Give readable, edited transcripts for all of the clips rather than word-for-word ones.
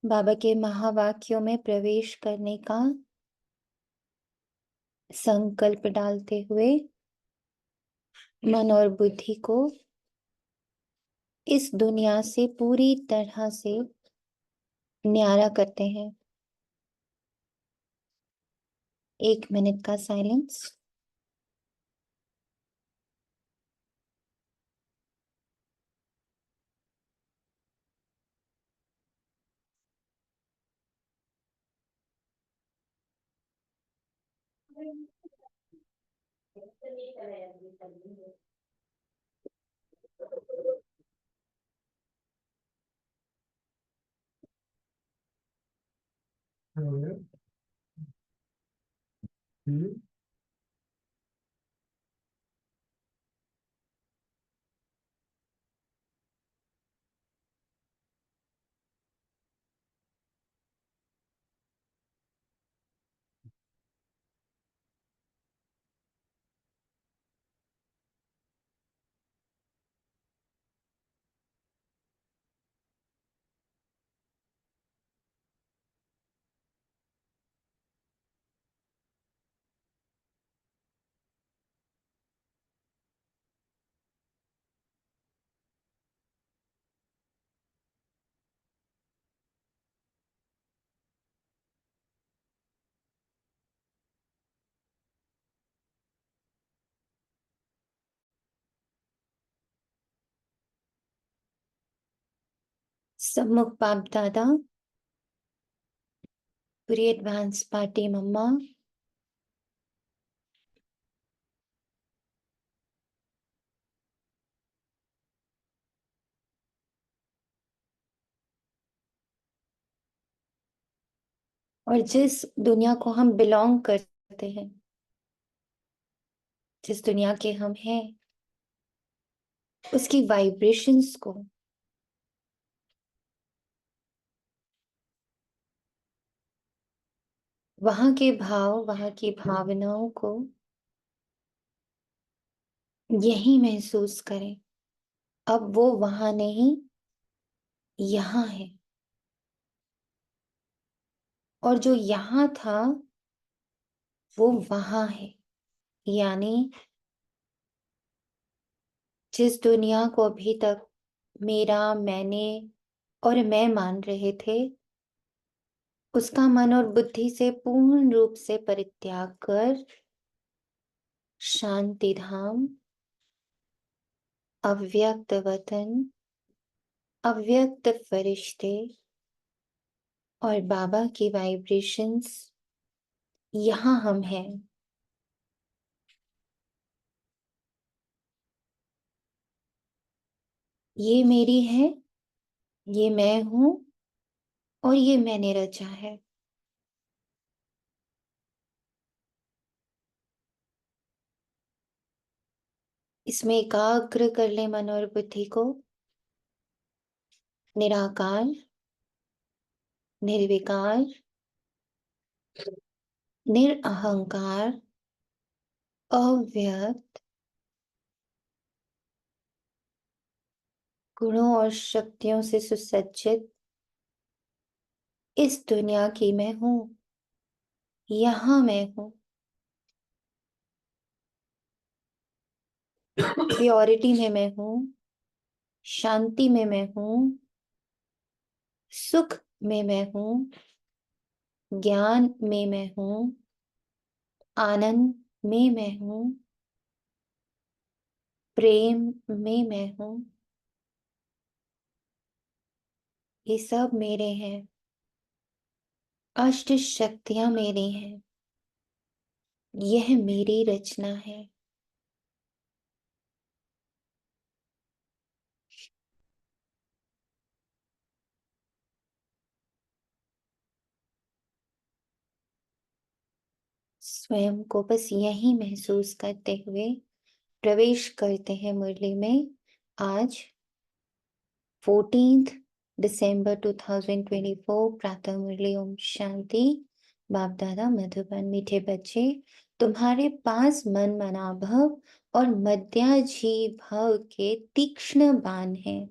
बाबा के महावाक्यों में प्रवेश करने का संकल्प डालते हुए मन और बुद्धि को इस दुनिया से पूरी तरह से न्यारा करते हैं। 1 मिनट का साइलेंस। सम्मुख बाप दादा, पूरी एडवांस पार्टी मम्मा, और जिस दुनिया को हम बिलोंग करते हैं, जिस दुनिया के हम हैं, उसकी वाइब्रेशंस को वहां के भाव, वहां की भावनाओं को यही महसूस करें। अब वो वहां नहीं, यहाँ है। और जो यहाँ था वो वहां है। यानी जिस दुनिया को अभी तक मेरा, मैंने और मैं मान रहे थे, उसका मन और बुद्धि से पूर्ण रूप से परित्याग कर शांति धाम, अव्यक्त वतन, अव्यक्त फरिश्ते और बाबा की वाइब्रेशंस, यहाँ हम हैं। ये मेरी है, ये मैं हूं और ये मैंने रचा है। इसमें एकाग्र कर ले मन और बुद्धि को। निराकार, निर्विकार, निरअहंकार, अव्यक्त, गुणों और शक्तियों से सुसज्जित इस दुनिया की मैं हूं। यहां मैं हूं। प्योरिटी में मैं हूं, शांति में मैं हूं, सुख में मैं हूं, ज्ञान में मैं हूं, आनंद में मैं हूं, प्रेम में मैं हूं। ये सब मेरे हैं। अष्ट शक्तियां मेरी हैं। यह मेरी रचना है। स्वयं को बस यही महसूस करते हुए प्रवेश करते हैं मुरली में। आज 14 दिसंबर 2024 प्रातः मुरली। ओम शांति। बाप दादा मधुबन। मीठे बच्चे, तुम्हारे पास मन मनाभव और मध्याजी भव के तीक्ष्ण बाण हैं।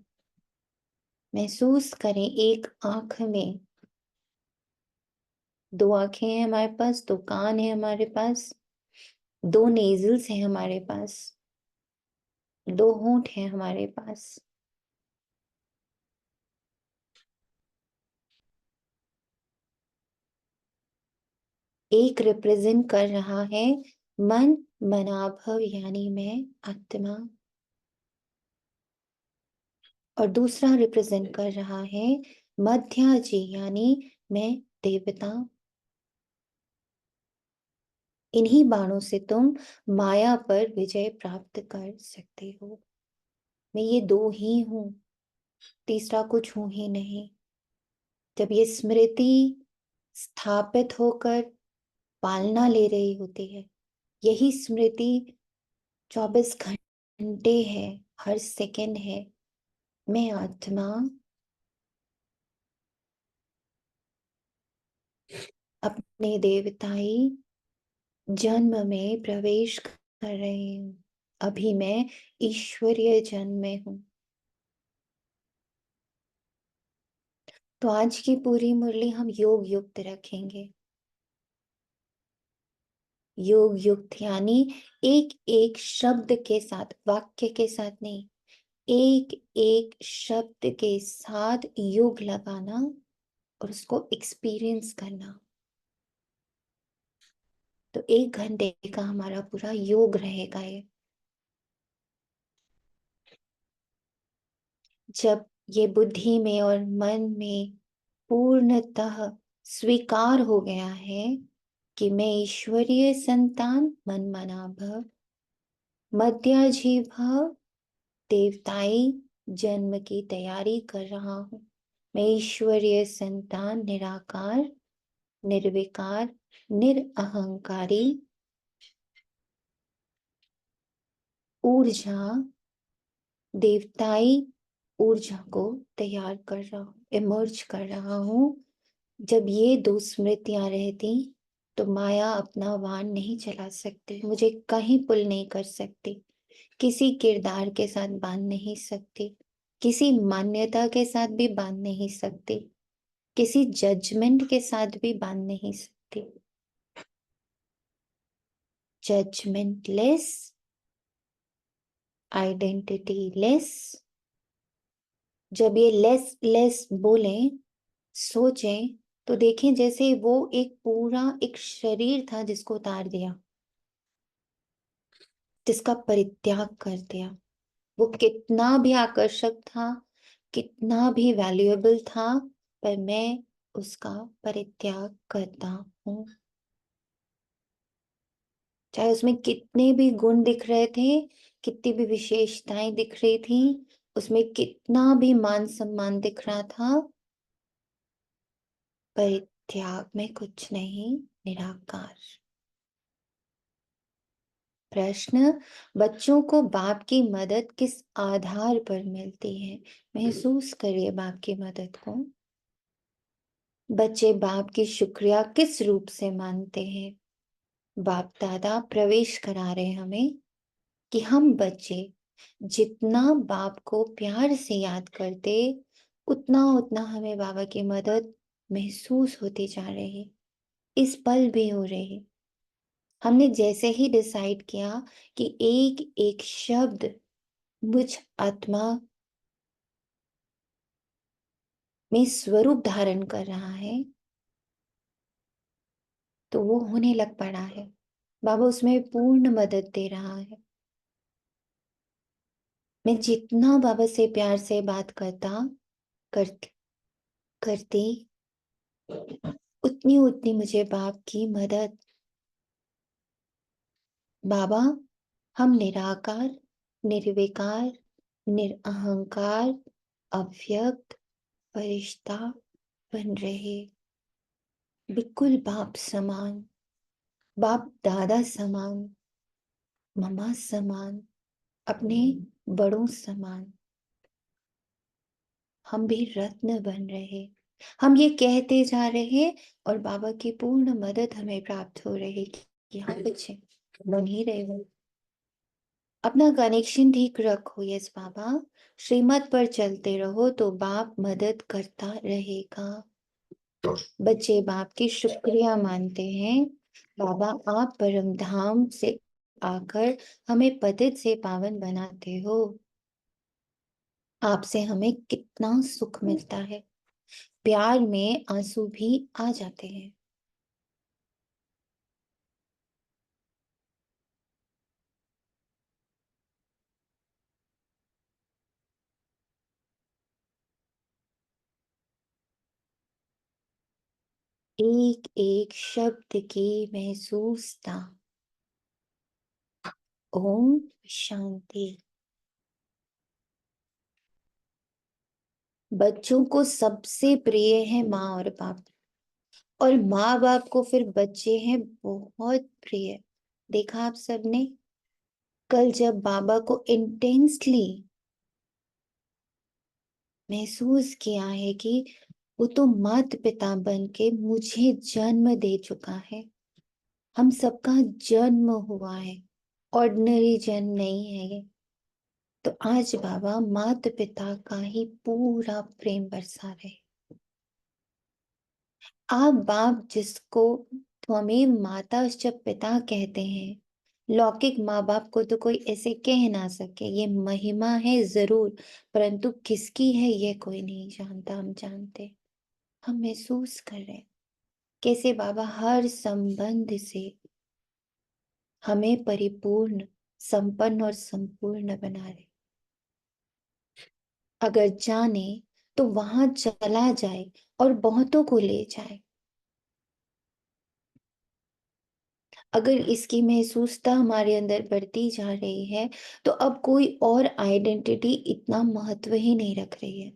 महसूस करें एक आंख में 2 आँखें हैं हमारे पास, 2 कान हैं हमारे पास, 2 नेज़ल्स हैं हमारे पास, 2 होंठ हैं हमारे पास। एक रिप्रेजेंट कर रहा है मन, मनाभव यानी मैं, आत्मा, और दूसरा रिप्रेजेंट कर रहा है मध्याजी यानी मैं, देवता। इन्हीं बाणों से तुम माया पर विजय प्राप्त कर सकते हो। मैं ये 2 ही हूं, तीसरा कुछ हूं ही नहीं। जब ये स्मृति स्थापित होकर पालना ले रही होती है, यही स्मृति 24 घंटे है, हर सेकंड है। मैं आत्मा अपने देवताई जन्म में प्रवेश कर रही हूँ। अभी मैं ईश्वरीय जन्म में हूँ। तो आज की पूरी मुरली हम योग युक्त रखेंगे। योग युक्त यानी एक एक शब्द के साथ, वाक्य के साथ नहीं, एक एक शब्द के साथ योग लगाना और उसको एक्सपीरियंस करना। तो 1 घंटे का हमारा पूरा योग रहेगा ये। जब ये बुद्धि में और मन में पूर्णतः स्वीकार हो गया है कि मैं ईश्वरीय संतान, मन मना भव, मध्याजी भव, देवताई जन्म की तैयारी कर रहा हूं। मैं ईश्वरीय संतान, निराकार, निर्विकार, निरअहंकारी ऊर्जा, देवताई ऊर्जा को तैयार कर रहा हूं, इमर्ज कर रहा हूं। जब ये 2 स्मृतियां रहती तो माया अपना वाण नहीं चला सकती, मुझे कहीं पुल नहीं कर सकती, किसी किरदार के साथ बांध नहीं सकती, किसी मान्यता के साथ भी बांध नहीं सकती, किसी जजमेंट के साथ भी बांध नहीं सकती। जजमेंटलेस, आइडेंटिटी लेस। जब ये लेस लेस बोले, सोचें, तो देखें जैसे वो एक पूरा एक शरीर था जिसको उतार दिया, जिसका परित्याग कर दिया। वो कितना भी आकर्षक था, कितना भी वैल्यूएबल था, पर मैं उसका परित्याग करता हूँ। चाहे उसमें कितने भी गुण दिख रहे थे, कितनी भी विशेषताएं दिख रही थी, उसमें कितना भी मान सम्मान दिख रहा था, परित्याग में कुछ नहीं, निराकार। प्रश्न, बच्चों को बाप की मदद किस आधार पर मिलती है? महसूस करिए बाप की मदद को। बच्चे बाप की शुक्रिया किस रूप से मानते हैं? बाप दादा प्रवेश करा रहे हमें कि हम बच्चे जितना बाप को प्यार से याद करते, उतना उतना हमें बाबा की मदद महसूस होती जा रही, इस पल भी हो रही। हमने जैसे ही डिसाइड किया कि एक एक शब्द मुझ आत्मा में स्वरूप धारण कर रहा है, तो वो होने लग पड़ा है। बाबा उसमें पूर्ण मदद दे रहा है। मैं जितना बाबा से प्यार से बात करती करती, उतनी उतनी मुझे बाप की मदद। बाबा, हम निराकार, निर्विकार, निरअहंकार, अव्यक्त फरिश्ता बन रहे, बिल्कुल बाप समान, बाप दादा समान, मम्मा समान, अपने बड़ों समान। हम भी रत्न बन रहे, हम ये कहते जा रहे, और बाबा की पूर्ण मदद हमें प्राप्त हो रही कि हाँ बच्चे बन ही रहे हो। अपना कनेक्शन ठीक रखो। यस बाबा, श्रीमत पर चलते रहो तो बाप मदद करता रहेगा। बच्चे बाप की शुक्रिया मानते हैं। बाबा, आप परम धाम से आकर हमें पतित से पावन बनाते हो। आपसे हमें कितना सुख मिलता है। प्यार में आंसू भी आ जाते हैं। एक एक शब्द की महसूसता। ओम शांति। बच्चों को सबसे प्रिय है माँ और बाप, और माँ बाप को फिर बच्चे हैं बहुत प्रिय। देखा आप सबने, कल जब बाबा को इंटेंसली महसूस किया है कि वो तो माता पिता बन के मुझे जन्म दे चुका है। हम सबका जन्म हुआ है, ऑर्डिनरी जन्म नहीं है ये। तो आज बाबा माता पिता का ही पूरा प्रेम बरसा रहे। आप बाप जिसको त्वमेव माता च पिता कहते हैं, लौकिक माँ बाप को तो कोई ऐसे कह ना सके। ये महिमा है जरूर, परंतु किसकी है ये कोई नहीं जानता। हम जानते, हम महसूस कर रहे हैं कैसे बाबा हर संबंध से हमें परिपूर्ण, संपन्न और संपूर्ण बना रहे। अगर जाने तो वहां चला जाए और बहुतों को ले जाए। अगर इसकी महसूसता हमारे अंदर बढ़ती जा रही है तो अब कोई और आइडेंटिटी इतना महत्व ही नहीं रख रही है।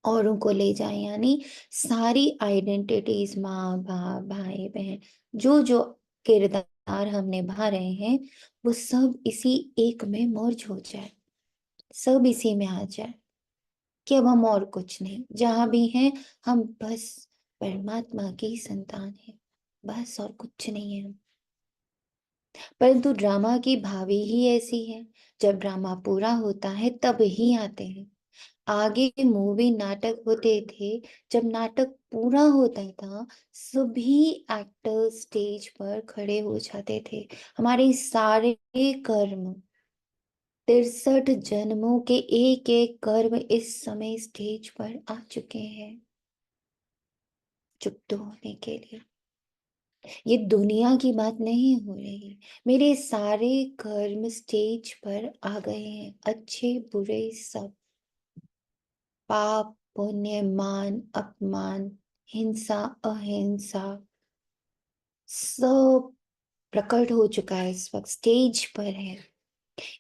औरों को ले जाए यानी सारी आइडेंटिटीज, माँ बाप भाई बहन, जो जो किरदार हम निभा रहे हैं, वो सब इसी एक में मर्ज हो जाए, सब इसी में आ जाए कि अब हम और कुछ नहीं, जहां भी हैं हम बस परमात्मा की संतान है, बस और कुछ नहीं है हम। परंतु ड्रामा की भावी ही ऐसी है, जब ड्रामा पूरा होता है तब ही आते हैं। आगे मूवी नाटक होते थे, जब नाटक पूरा होता था सभी एक्टर स्टेज पर खड़े हो जाते थे। हमारे सारे कर्म, 63 जन्मों के एक एक कर्म इस समय स्टेज पर आ चुके हैं चुप होने के लिए। ये दुनिया की बात नहीं हो रही, मेरे सारे कर्म स्टेज पर आ गए हैं, अच्छे बुरे सब। पाप पुण्य, मान अपमान, हिंसा अहिंसा, सब प्रकट हो चुका है, इस वक्त स्टेज पर है।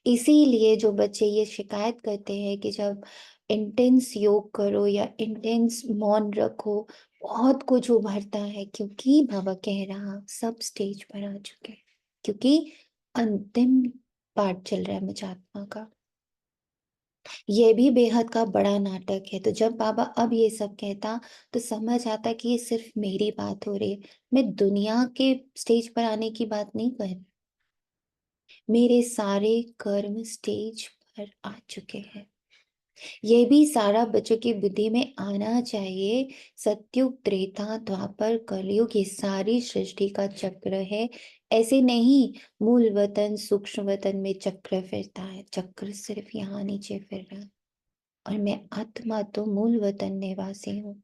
इसीलिए जो बच्चे ये शिकायत करते हैं कि जब इंटेंस योग करो या इंटेंस मौन रखो, बहुत कुछ उभरता है, क्योंकि बाबा कह रहा सब स्टेज पर आ चुके हैं, क्योंकि अंतिम पार्ट चल रहा है मुजात्मा का। ये भी बेहद का बड़ा नाटक है। तो जब बाबा अब ये सब कहता तो समझ आता कि ये सिर्फ मेरी बात हो रही है, मैं दुनिया के स्टेज पर आने की बात नहीं कर रही। मेरे सारे कर्म स्टेज पर आ चुके हैं। ये भी सारा बच्चों की बुद्धि में आना चाहिए। सतयुग त्रेता द्वापर कलयुग ये सारी सृष्टि का चक्र है। ऐसे नहीं मूल वतन सूक्ष्म वतन में चक्र फिरता है, चक्र सिर्फ यहाँ नीचे फिर रहा है। और मैं आत्मा तो मूल वतन निवासी हूँ।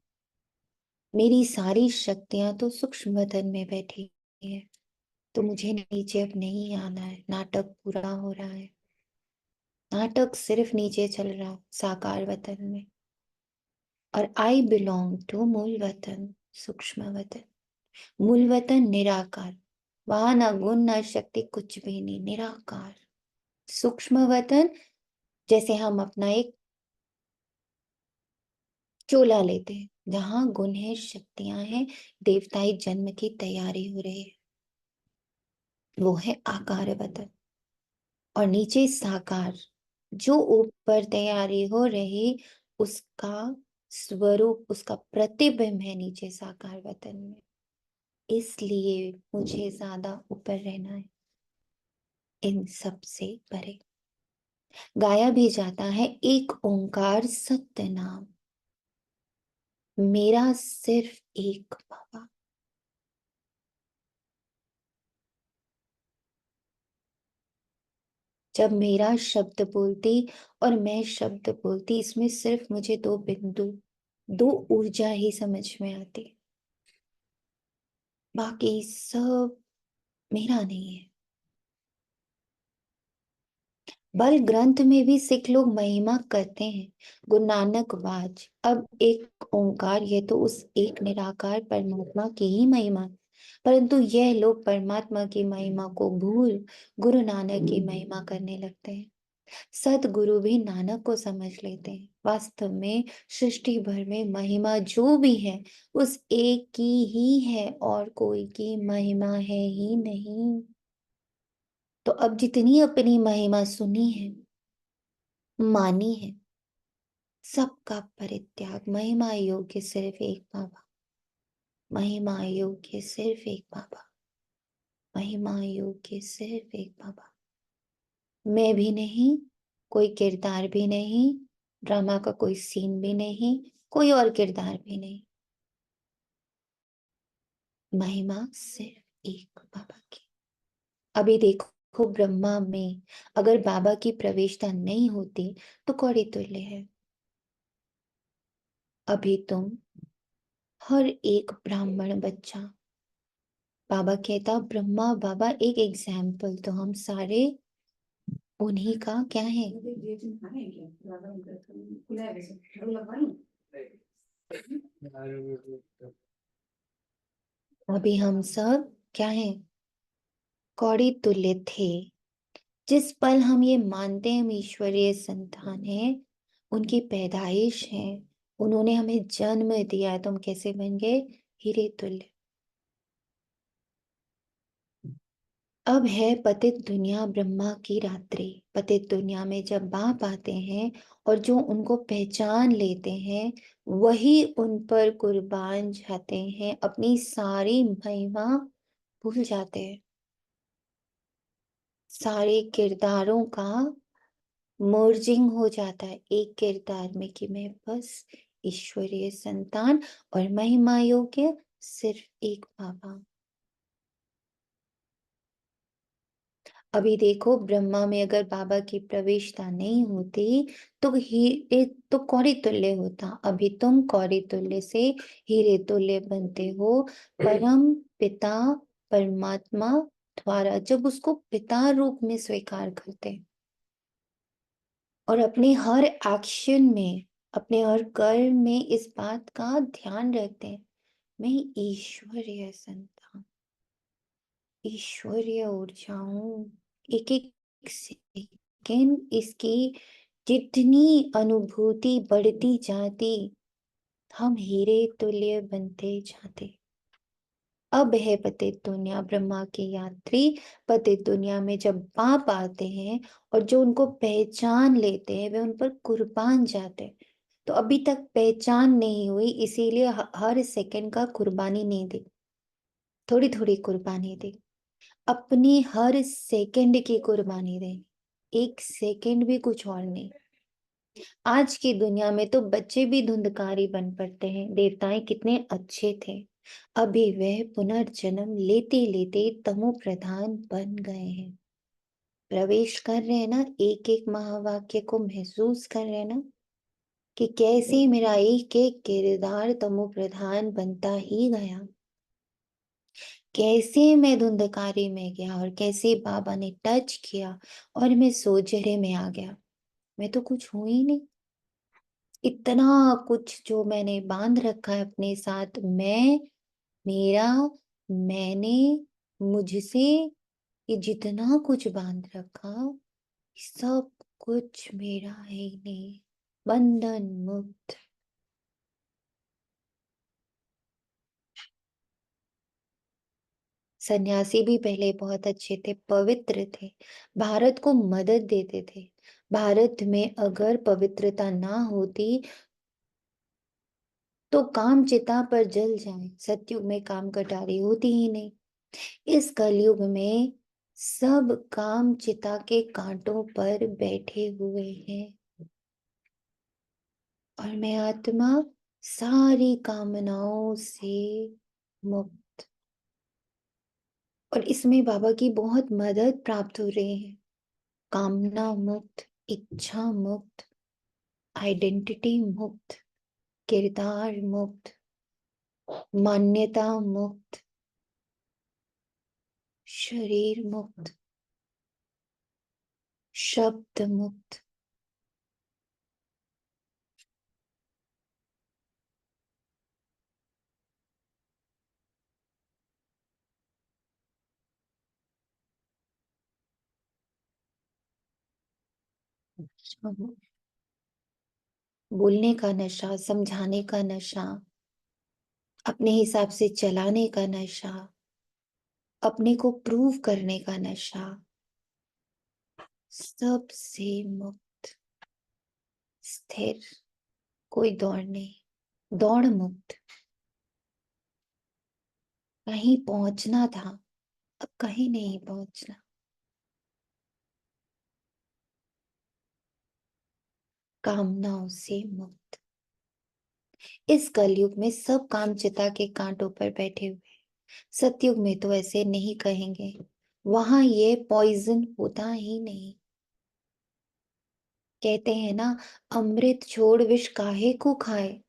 मेरी सारी शक्तियां तो सूक्ष्म वतन में बैठी है। तो मुझे नीचे अब नहीं आना है। नाटक पूरा हो रहा है, नाटक सिर्फ नीचे चल रहा साकार वतन में। और आई बिलोंग टू मूल वतन, सूक्ष्म वतन। मूल वतन निराकार, वहां ना गुण ना शक्ति, कुछ भी नहीं, निराकार। सूक्ष्म वतन, जैसे हम अपना एक चोला लेते हैं, जहां गुण है शक्तियां हैं, देवताई जन्म की तैयारी हो रही है, वो है आकार वतन। और नीचे साकार, जो ऊपर तैयारी हो रही, उसका स्वरूप, उसका प्रतिबिंब है नीचे साकार वतन में। इसलिए मुझे ज्यादा ऊपर रहना है, इन सब से परे। गाया भी जाता है एक ओंकार सत्य नाम। मेरा सिर्फ एक बाबा। जब मेरा शब्द बोलती और मैं शब्द बोलती, इसमें सिर्फ मुझे दो बिंदु, दो ऊर्जा ही समझ में आती, बाकी सब मेरा नहीं है। बल ग्रंथ में भी सिख लोग महिमा करते हैं, गुरु नानक बाज अब एक ओंकार, ये तो उस एक निराकार परमात्मा की ही महिमा है। परंतु यह लोग परमात्मा की महिमा को भूल गुरु नानक की महिमा करने लगते हैं। सदगुरु भी नानक को समझ लेते हैं। वास्तव में सृष्टि भर में महिमा जो भी है उस एक की ही है, और कोई की महिमा है ही नहीं। तो अब जितनी अपनी महिमा सुनी है, मानी है, सबका परित्याग, महिमा योग्य सिर्फ एक बाबा, महिमा योग्य सिर्फ एक बाबा, महिमा योग्य सिर्फ एक बाबा। मैं भी नहीं, कोई किरदार भी नहीं, ड्रामा का कोई सीन भी नहीं, कोई और किरदार भी नहीं, महिमा सिर्फ एक बाबा की। अभी देखो ब्रह्मा में अगर बाबा की प्रवेशता नहीं होती तो कौड़ी तुल्य है। अभी तुम हर एक ब्राह्मण बच्चा, बाबा कहता ब्रह्मा बाबा एक एग्जाम्पल, तो हम सारे उन्हीं का क्या है। अभी हम सब क्या है, कौड़ी तुल्य थे। जिस पल हम ये मानते हैं हम ईश्वरीय संतान है, उनकी पैदाइश है, उन्होंने हमें जन्म दिया है, तो हम कैसे बन गए, हीरे तुल्य। अब है पतित दुनिया ब्रह्मा की रात्रि। पतित दुनिया में जब बाप आते हैं और जो उनको पहचान लेते हैं, वही उन पर कुर्बान जाते हैं, अपनी सारी महिमा भूल जाते हैं, सारे किरदारों का मर्जिंग हो जाता है एक किरदार में कि मैं बस ईश्वरीय संतान और महिमा योग्य सिर्फ एक बाबा। अभी देखो ब्रह्मा में अगर बाबा की प्रवेशता नहीं होती तो तो कौड़ी तुल्य होता। अभी तुम कौड़ी तुल्य से हीरे तुल्य बनते हो, परम पिता परमात्मा द्वारा जब उसको पिता रूप में स्वीकार करते हैं और अपने हर एक्शन में, अपने हर कर्म में इस बात का ध्यान रखते हैं, मैं ईश्वरीय संतान, ईश्वरीय ऊर्जाओं, एक एक सेकंड इसकी जितनी अनुभूति बढ़ती जाती, हम हीरे तुल्य बनते जाते। अब है पतित दुनिया ब्रह्मा की यात्री। पतित दुनिया में जब बाप आते हैं और जो उनको पहचान लेते हैं वे उन पर कुर्बान जाते हैं। तो अभी तक पहचान नहीं हुई, इसीलिए हर सेकंड का कुर्बानी नहीं दी, थोड़ी थोड़ी कुर्बानी दी, अपनी हर सेकंड की कुर्बानी देनी, एक सेकंड भी कुछ और नहीं। आज की दुनिया में तो बच्चे भी धुंधकारी बन पड़ते हैं, देवताएं कितने अच्छे थे, अभी वह पुनर्जन्म लेते लेते तमो प्रधान बन गए हैं। प्रवेश कर रहे हैं ना, एक एक महावाक्य को महसूस कर रहे हैं ना, कि कैसे मेरा एक एक किरदार तमो प्रधान बनता ही गया, कैसे मैं धुंधकारी में गया और कैसे बाबा ने टच किया और मैं सोजरे में आ गया। मैं तो कुछ हूं ही नहीं, इतना कुछ जो मैंने बांध रखा है अपने साथ, मैं, मेरा, मैंने, मुझसे, ये जितना कुछ बांध रखा सब कुछ मेरा है ही नहीं, बंधन मुक्त। सन्यासी भी पहले बहुत अच्छे थे, पवित्र थे, भारत को मदद देते थे। भारत में अगर पवित्रता ना होती तो काम चिता पर जल जाए, सतयुग में काम कटारी होती ही नहीं। इस कलयुग में सब काम चिता के कांटों पर बैठे हुए हैं, और मैं आत्मा सारी कामनाओं से मुक्त। और इसमें बाबा की बहुत मदद प्राप्त हो रही है। कामना मुक्त, इच्छा मुक्त, आइडेंटिटी मुक्त, किरदार मुक्त, मान्यता मुक्त, शरीर मुक्त, शब्द मुक्त। बोलने का नशा, समझाने का नशा, अपने हिसाब से चलाने का नशा, अपने को प्रूव करने का नशा, सबसे मुक्त, स्थिर, कोई दौड़ नहीं, दौड़ मुक्त। कहीं पहुंचना था, अब कहीं नहीं पहुंचना। कामनाओं से मुक्त। इस कलयुग में सब काम चिता के कांटों पर बैठे हुए। सतयुग में तो ऐसे नहीं कहेंगे, वहां ये पॉइजन होता ही नहीं। कहते हैं ना, अमृत छोड़ विष काहे को खाए।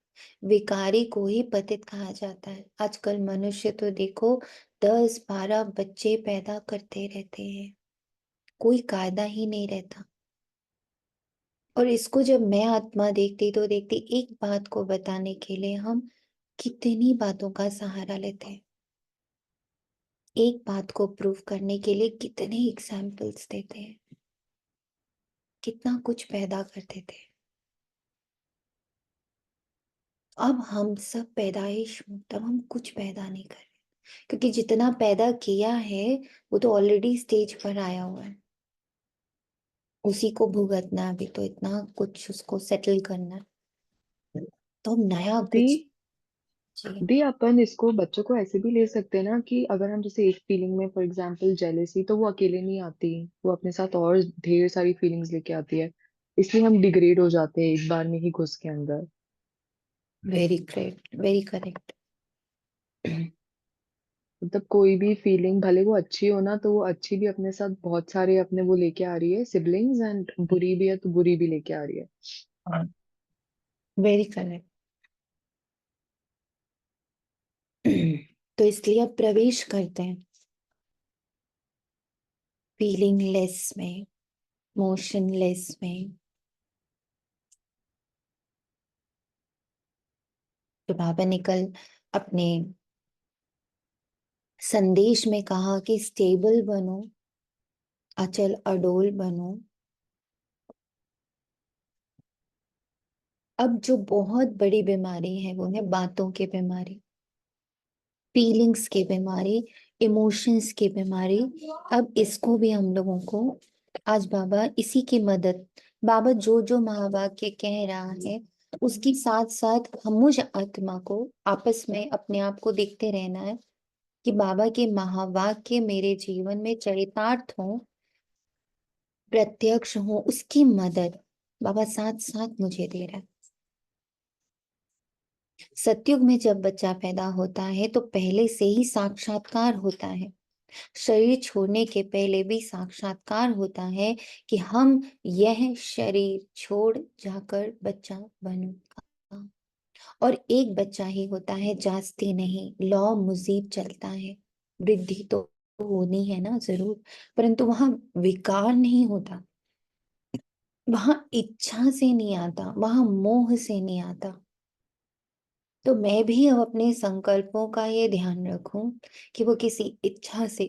विकारी को ही पतित कहा जाता है। आजकल मनुष्य तो देखो 10-12 बच्चे पैदा करते रहते हैं, कोई कायदा ही नहीं रहता। और इसको जब मैं आत्मा देखती तो देखती, एक बात को बताने के लिए हम कितनी बातों का सहारा लेते हैं, एक बात को प्रूव करने के लिए कितने एग्जाम्पल्स देते हैं, कितना कुछ पैदा करते थे। अब हम सब पैदाइश मुक्त, अब हम कुछ पैदा नहीं कर रहे, क्योंकि जितना पैदा किया है वो तो ऑलरेडी स्टेज पर आया हुआ है। उसी को भुगतना है, अभी तो इतना कुछ उसको सेटल करना है, तो अब नया दी कुछ चाहिए। दी अपन इसको बच्चों को ऐसे भी ले सकते हैं ना, कि अगर हम जैसे एक फीलिंग में, फॉर एग्जांपल जेलेसी, तो वो अकेले नहीं आती, वो अपने साथ और ढेर सारी फीलिंग्स लेके आती है। इसलिए हम डिग्रेड हो जाते हैं एक बार में ही घुस के अंदर। Very great, very correct. मतलब कोई भी फीलिंग भले वो अच्छी हो ना, तो वो अच्छी भी अपने साथ बहुत सारे अपने वो लेके आ रही है सिबलिंग्स, एंड बुरी भी है तो बुरी भी लेके आ रही है। Very correct. तो इसलिए अब प्रवेश करते हैं फीलिंगलेस में, मोशनलेस में। तो बाबा ने कल अपने संदेश में कहा कि स्टेबल बनो, अचल अडोल बनो। अब जो बहुत बड़ी बीमारी है वो है बातों की बीमारी, फीलिंग्स की बीमारी, इमोशंस की बीमारी। अब इसको भी हम लोगों को आज बाबा इसी की मदद, बाबा जो जो महावाक्य कह रहा है उसके साथ साथ हम मुझ आत्मा को आपस में अपने आप को देखते रहना है कि बाबा के महावाक्य मेरे जीवन में चरितार्थ हो, प्रत्यक्ष हो। उसकी मदद बाबा साथ साथ मुझे दे रहा है। सतयुग में जब बच्चा पैदा होता है तो पहले से ही साक्षात्कार होता है, शरीर छोड़ने के पहले भी साक्षात्कार होता है कि हम यह शरीर छोड़ जाकर बच्चा बनूंगा। और एक बच्चा ही होता है, जास्ती नहीं, लौ मुजीब चलता है। वृद्धि तो होनी है ना जरूर, परंतु वहां विकार नहीं होता, वहां इच्छा से नहीं आता, वहां मोह से नहीं आता। तो मैं भी अब अपने संकल्पों का ये ध्यान रखूं कि वो किसी इच्छा से,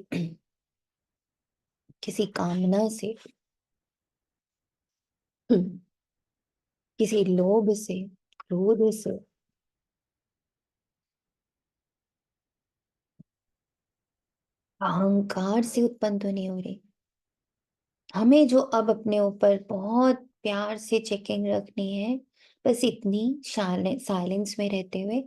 किसी कामना से, किसी लोभ से, क्रोध से, अहंकार से उत्पन्न तो नहीं हो रही। हमें जो अब अपने ऊपर बहुत प्यार से चेकिंग रखनी है, बस इतनी, साइलेंस में रहते हुए।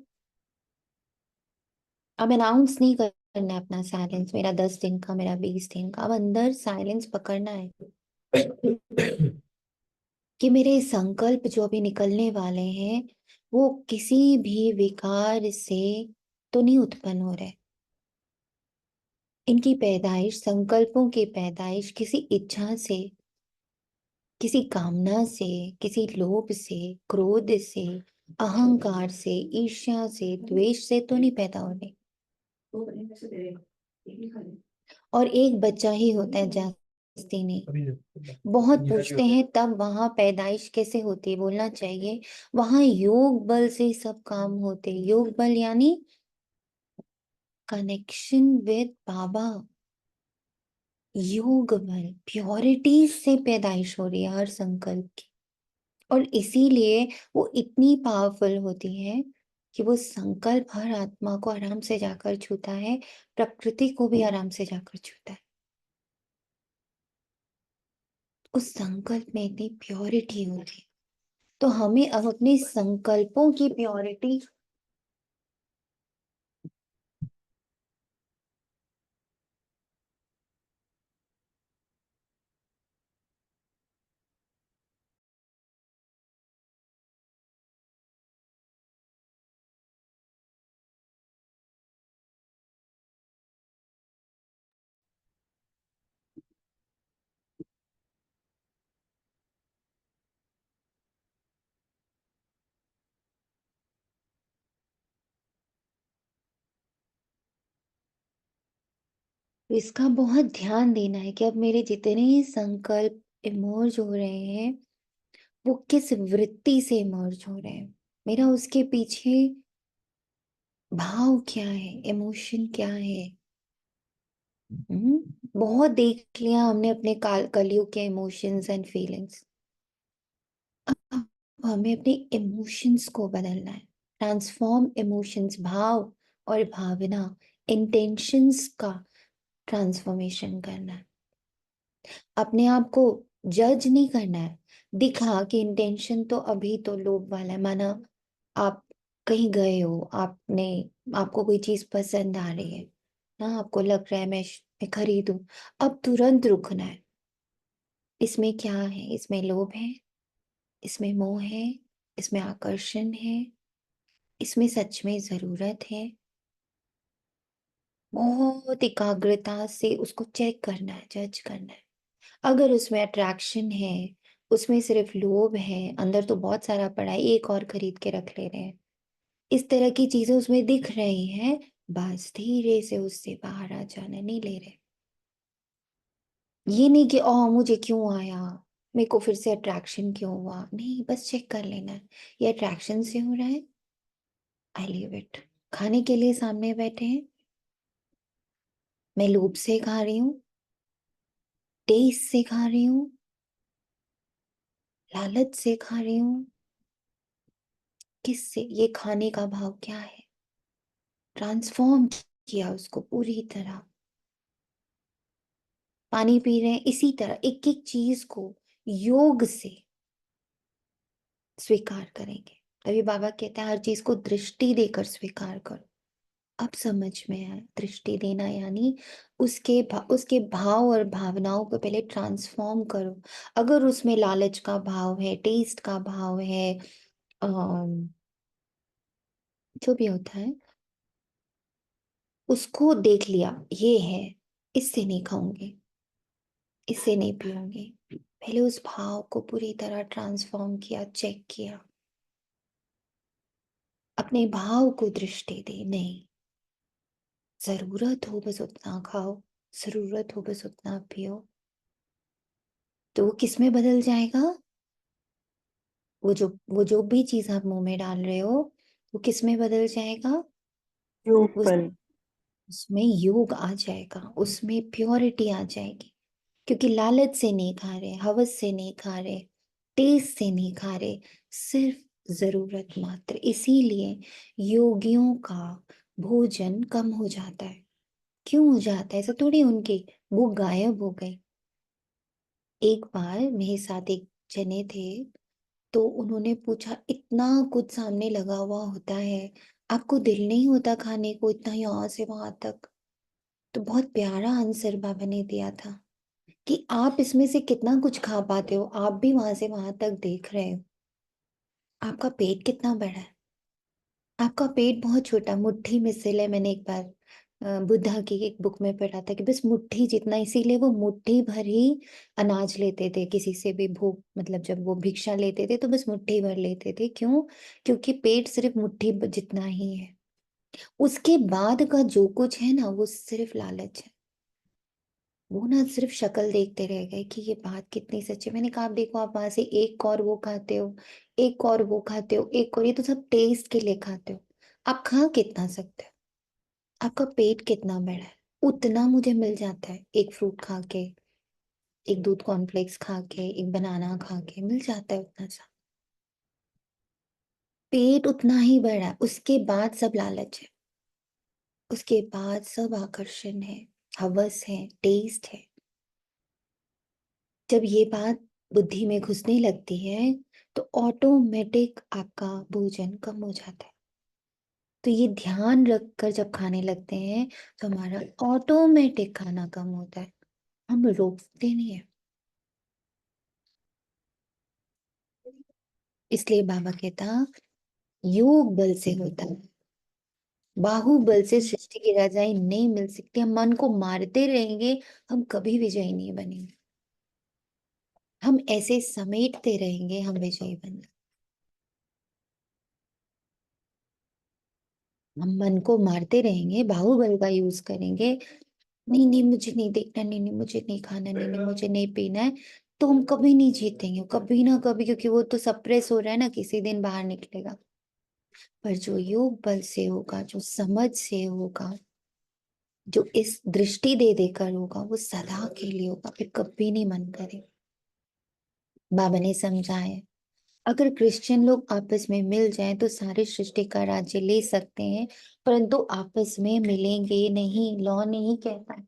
अब अनाउंस नहीं करना है अपना साइलेंस, मेरा 10 दिन का, मेरा 20 दिन का, अब अंदर साइलेंस पकड़ना है। कि मेरे संकल्प जो अभी निकलने वाले हैं वो किसी भी विकार से तो नहीं उत्पन्न हो रहे। इनकी पैदाइश, संकल्पों की पैदाइश किसी इच्छा से, किसी कामना से, किसी लोभ से, क्रोध से, अहंकार से, ईर्ष्या से, द्वेष से तो नहीं पैदा हो रही। और एक बच्चा ही होता है, जास्ती नहीं। बहुत पूछते हैं तब वहां पैदाइश कैसे होती है, बोलना चाहिए वहां योग बल से सब काम होते। योग बल यानी कनेक्शन विद बाबा। योग बल, प्योरिटी से पैदाइश हो रही है हर संकल्प की। और इसीलिए वो इतनी पावरफुल होती है कि वो संकल्प हर आत्मा को आराम से जाकर छूता है, प्रकृति को भी आराम से जाकर छूता है। उस संकल्प में इतनी प्योरिटी होती है। तो हमें अब अपने संकल्पों की प्योरिटी, इसका बहुत ध्यान देना है कि अब मेरे जितने संकल्प इमर्ज हो रहे हैं वो किस वृत्ति से इमर्ज हो रहे हैं, मेरा उसके पीछे भाव क्या है, इमोशन क्या है। बहुत देख लिया हमने अपने कलयुग के इमोशंस एंड फीलिंग्स। अब हमें अपने इमोशंस को बदलना है, ट्रांसफॉर्म इमोशंस, भाव और भावना, इंटेंशंस का ट्रांसफॉर्मेशन करना है। अपने आप को जज नहीं करना है। दिखा कि इंटेंशन तो अभी तो लोभ वाला है, माना आप कहीं गए हो, आपने, आपको कोई चीज पसंद आ रही है ना, आपको लग रहा है मैं खरीदूं। अब तुरंत रुकना है। इसमें क्या है, इसमें लोभ है, इसमें मोह है, इसमें आकर्षण है, इसमें सच में जरूरत है। बहुत एकाग्रता से उसको चेक करना है, जज करना है। अगर उसमें अट्रैक्शन है, उसमें सिर्फ लोभ है, अंदर तो बहुत सारा पड़ा है, एक और खरीद के रख ले रहे हैं, इस तरह की चीजें उसमें दिख रही हैं, बस धीरे से उससे बाहर आ जाना, नहीं ले रहे। ये नहीं कि ओ मुझे क्यों आया, मेरे को फिर से अट्रैक्शन क्यों हुआ, नहीं, बस चेक कर लेना है ये अट्रैक्शन से हो रहा है, आई लीव इट। खाने के लिए सामने बैठे हैं, मैं लोभ से खा रही हूँ, टेस्ट से खा रही हूँ, लालच से खा रही हूँ, किससे, ये खाने का भाव क्या है, ट्रांसफॉर्म किया उसको पूरी तरह। पानी पी रहे हैं, इसी तरह एक एक चीज को योग से स्वीकार करेंगे। तभी बाबा कहते हैं हर चीज को दृष्टि देकर स्वीकार करो। अब समझ में आया, दृष्टि देना यानी उसके भाव और भावनाओं को पहले ट्रांसफॉर्म करो। अगर उसमें लालच का भाव है, टेस्ट का भाव है, अम, जो भी होता है, उसको देख लिया, ये है, इससे नहीं खाऊंगी, इससे नहीं पीऊंगी। पहले उस भाव को पूरी तरह ट्रांसफॉर्म किया, चेक किया, अपने भाव को दृष्टि दी, नहीं, जरूरत हो बस उतना खाओ, जरूरत हो बस उतना पियो। तो वो किस में बदल जाएगा, वो जो भी चीज आप मुंह में डाल रहे हो वो किस में बदल जाएगा, योग वो बल। उसमें योग आ जाएगा, उसमें प्योरिटी आ जाएगी। क्योंकि लालच से नहीं खा रहे, हवस से नहीं खा रहे, टेस्ट से नहीं खा रहे, सिर्फ जरूरत मात्र। इसीलिए योगियों का भोजन कम हो जाता है। क्यों हो जाता है, ऐसा थोड़ी उनकी भूख गायब हो गई। एक बार मेरे साथ एक जने थे, तो उन्होंने पूछा, इतना कुछ सामने लगा हुआ होता है, आपको दिल नहीं होता खाने को, इतना यहाँ से वहां तक। तो बहुत प्यारा आंसर बाबा ने दिया था कि आप इसमें से कितना कुछ खा पाते हो, आप भी वहां से वहां तक देख रहे हो, आपका पेट कितना बड़ा है। आपका पेट बहुत छोटा, मुट्ठी में सिल है। मैंने एक बार बुद्धा की एक बुक में पढ़ा था कि बस मुट्ठी जितना, इसीलिए वो मुट्ठी भर ही अनाज लेते थे किसी से भी, भूख मतलब जब वो भिक्षा लेते थे तो बस मुट्ठी भर लेते थे। क्यों? क्योंकि पेट सिर्फ जितना ही है। उसके बाद का जो कुछ है ना, वो सिर्फ लालच है। वो ना सिर्फ शक्ल देखते रह गए कि ये बात कितनी सच्ची है। मैंने कहा आप देखो, आप वहां से एक और वो खाते हो, एक और वो खाते हो, एक और, ये तो सब टेस्ट के लिए खाते हो। आप खा कितना सकते हो? आपका पेट कितना बड़ा है? उतना मुझे मिल जाता है एक फ्रूट खा के, एक दूध कॉर्नफ्लेक्स खा के, एक बनाना खा के, मिल जाता है उतना सा। पेट उतना ही बड़ा है, उसके बाद सब लालच है, उसके बाद सब आकर्षण है, हवस है, टेस्ट है। जब ये बात बुद्धि में घुसने लगती है तो ऑटोमेटिक आपका भोजन कम हो जाता है। तो ये ध्यान रखकर जब खाने लगते हैं तो हमारा ऑटोमेटिक खाना कम होता है, हम रोकते नहीं है। इसलिए बाबा कहता, योग बल से होता है, बाहुबल से सृष्टि की राजाई नहीं मिल सकती। हम मन को मारते रहेंगे, हम कभी विजयी नहीं बनेंगे। हम ऐसे समेटते रहेंगे, हम विजयी बनेंगे। हम मन को मारते रहेंगे, बाहुबल का यूज करेंगे, नहीं नहीं मुझे नहीं देखना, नहीं नहीं मुझे नहीं खाना, नहीं नहीं मुझे नहीं पीना है, तो हम कभी नहीं जीतेंगे, कभी ना कभी, क्योंकि वो तो सप्रेस हो रहा है ना, किसी दिन बाहर निकलेगा। पर जो योग बल से होगा, जो समझ से होगा, जो इस दृष्टि दे देकर होगा, वो सदा के लिए होगा, फिर कभी नहीं मन करे। बाबा ने समझाया, अगर क्रिश्चियन लोग आपस में मिल जाएं तो सारी सृष्टि का राज्य ले सकते हैं, परंतु आपस में मिलेंगे नहीं, लॉ नहीं कहता है।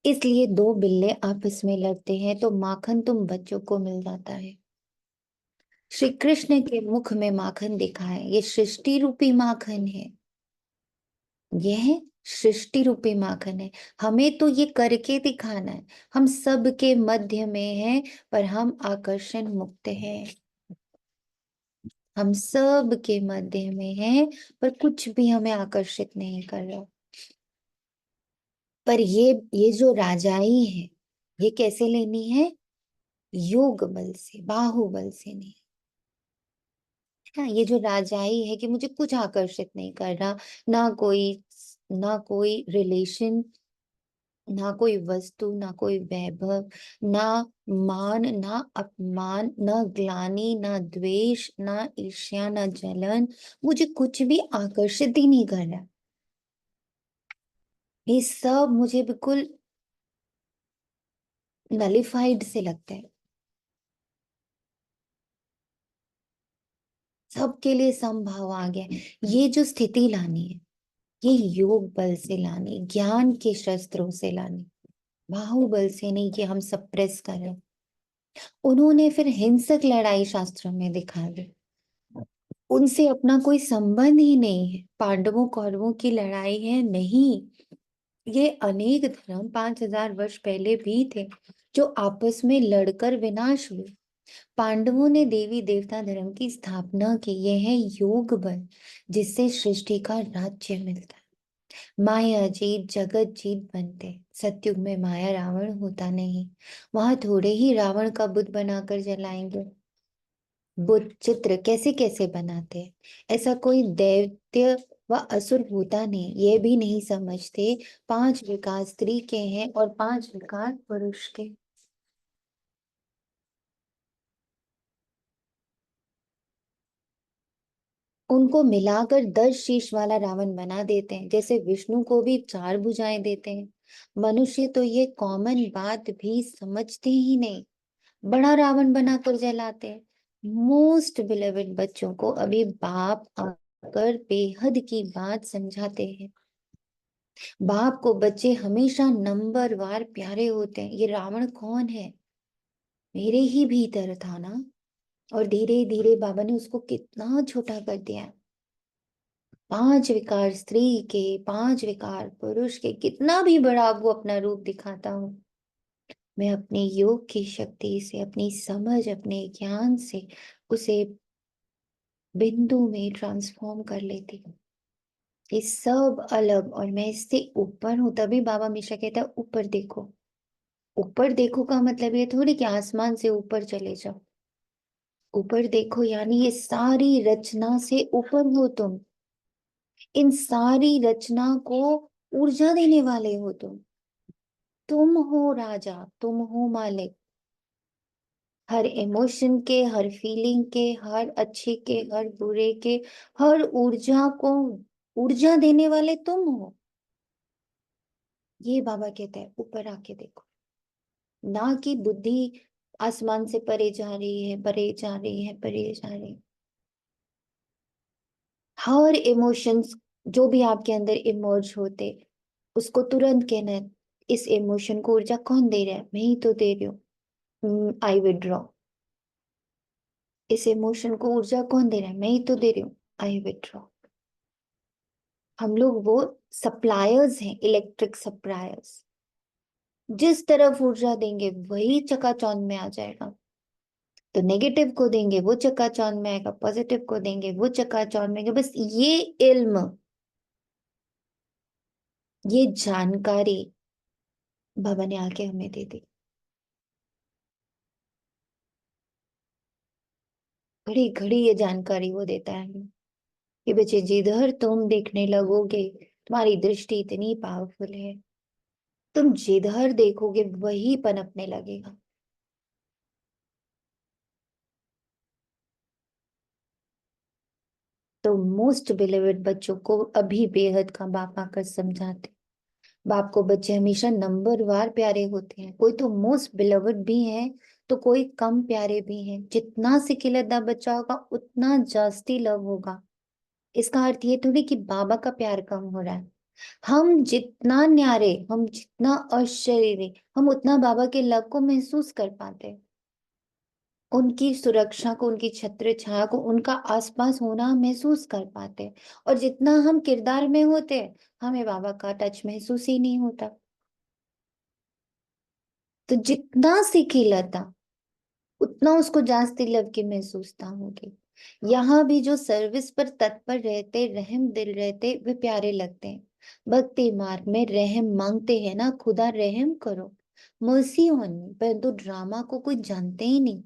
इसलिए दो बिल्ले आपस में लड़ते हैं तो माखन तुम बच्चों को मिल जाता है। श्री कृष्ण के मुख में माखन दिखा है, ये सृष्टि रूपी माखन है। यह सृष्टि रूपी माखन है। हमें तो ये करके दिखाना है। हम सबके मध्य में हैं, पर हम आकर्षण मुक्त हैं। हम सब के मध्य में हैं, पर कुछ भी हमें आकर्षित नहीं कर रहा। पर ये जो राजाई है, ये कैसे लेनी है? योग बल से, बाहुबल से नहीं। हाँ, ये जो राजाई है कि मुझे कुछ आकर्षित नहीं कर रहा, ना कोई, ना कोई रिलेशन, ना कोई वस्तु, ना कोई वैभव, ना मान, ना अपमान, ना ग्लानि, ना द्वेष, ना ईर्ष्या, ना जलन, मुझे कुछ भी आकर्षित ही नहीं कर रहा। ये सब मुझे बिल्कुल नलिफाइड से लगता है। सबके लिए समभाव आ गया है। ये जो स्थिति लानी है, ये योग बल से लानी, ज्ञान के शस्त्रों से लानी, बाहुबल से नहीं कि हम सप्रेस करें। उन्होंने फिर हिंसक लड़ाई शास्त्रों में दिखा दी। उनसे अपना कोई संबंध ही नहीं है, पांडवों कौरवों की लड़ाई है नहीं। ये अनेक धर्म 5,000 वर्ष पहले भी थे, जो आपस में लड़कर विनाश हुए। पांडवों ने देवी देवता धर्म की स्थापना की। यह है योग बल, जिससे सृष्टि का राज्य मिलता है। माया जीत जगत जीत बनते। सतयुग में माया रावण होता नहीं, वहां थोड़े ही रावण का बुत बनाकर जलाएंगे। बुत चित्र कैसे कैसे बनाते हैं, ऐसा कोई दैत्य व असुर होता नहीं, ये भी नहीं समझते। 5 विकार स्त्री के हैं और 5 विकार पुरुष के। उनको मिलाकर 10 शीश वाला रावण बना देते हैं, जैसे विष्णु को भी 4 भुजाएं देते हैं। मनुष्य तो ये कॉमन बात भी समझते ही नहीं, बड़ा रावण बनाकर जलाते हैं। मोस्ट बिलीवेड बच्चों को अभी बाप आकर बेहद की बात समझाते हैं। बाप को बच्चे हमेशा नंबरवार प्यारे होते हैं। ये रावण कौन है? मेरे ही भीतर था ना। और धीरे धीरे बाबा ने उसको कितना छोटा कर दिया। 5 विकार स्त्री के, 5 विकार पुरुष के, कितना भी बड़ा वो अपना रूप दिखाता हूँ, मैं अपने योग की शक्ति से, अपनी समझ, अपने ज्ञान से उसे बिंदु में ट्रांसफॉर्म कर लेती हूँ। ये सब अलग और मैं इससे ऊपर हूं, तभी बाबा हमेशा कहता है ऊपर देखो। ऊपर देखो का मतलब ये थोड़ी कि आसमान से ऊपर चले जाओ। ऊपर देखो यानी ये सारी रचना से ऊपर हो तुम। इन सारी रचना को ऊर्जा देने वाले हो तुम हो राजा, तुम हो मालिक। हर इमोशन के, हर फीलिंग के, हर अच्छे के, हर बुरे के, हर ऊर्जा को ऊर्जा देने वाले तुम हो। ये बाबा कहते हैं ऊपर आके देखो। ना कि बुद्धि आसमान से परे जा रही है, परे जा रही है, परे जा रही है। हर इमोशंस जो भी आपके अंदर इमर्ज होते, उसको तुरंत कहना है, इस इमोशन को ऊर्जा कौन दे रहा है? मैं ही तो दे रही हूँ। आई विड्रॉ। इस इमोशन को ऊर्जा कौन दे रहा है? मैं ही तो दे रही हूँ। आई विड्रॉ। हम लोग वो सप्लायर्स हैं, इलेक्ट्रिक सप्लायर्स। जिस तरफ ऊर्जा देंगे वही चकाचौंध में आ जाएगा। तो नेगेटिव को देंगे वो चकाचौंध में आएगा, पॉजिटिव को देंगे वो चकाचौंध में आएगा। बस ये इल्म, ये जानकारी बाबा ने आके हमें दे दी। घड़ी घड़ी ये जानकारी वो देता है हमें कि बच्चे जिधर तुम देखने लगोगे, तुम्हारी दृष्टि इतनी पावरफुल है, तुम जिधर देखोगे वही पनपने लगेगा। तो मोस्ट बिलीवेड बच्चों को अभी बेहद का बाप आकर समझाते। बाप को बच्चे हमेशा नंबर वार प्यारे होते हैं। कोई तो मोस्ट बिलवड भी है, तो कोई कम प्यारे भी हैं। जितना सिकिलता बच्चा होगा उतना जास्ती लव होगा। इसका अर्थ ये थोड़ी कि बाबा का प्यार कम हो रहा है। हम जितना न्यारे, हम जितना अशरीरी, हम उतना बाबा के लव को महसूस कर पाते हैं। उनकी सुरक्षा को, उनकी छत्र छाया को, उनका आसपास होना महसूस कर पाते हैं। और जितना हम किरदार में होते हैं, हमें बाबा का टच महसूस ही नहीं होता। तो जितना सीखी लता उतना उसको जास्ती लव की महसूसता होगी। यहाँ भी जो सर्विस पर तत्पर रहते, रहम दिल रहते, वे प्यारे लगते हैं। भक्ति मार्ग में रहम मांगते हैं ना, खुदा रहम करो, मर्सी ऑन मी, परंतु ड्रामा को कोई जानते ही नहीं।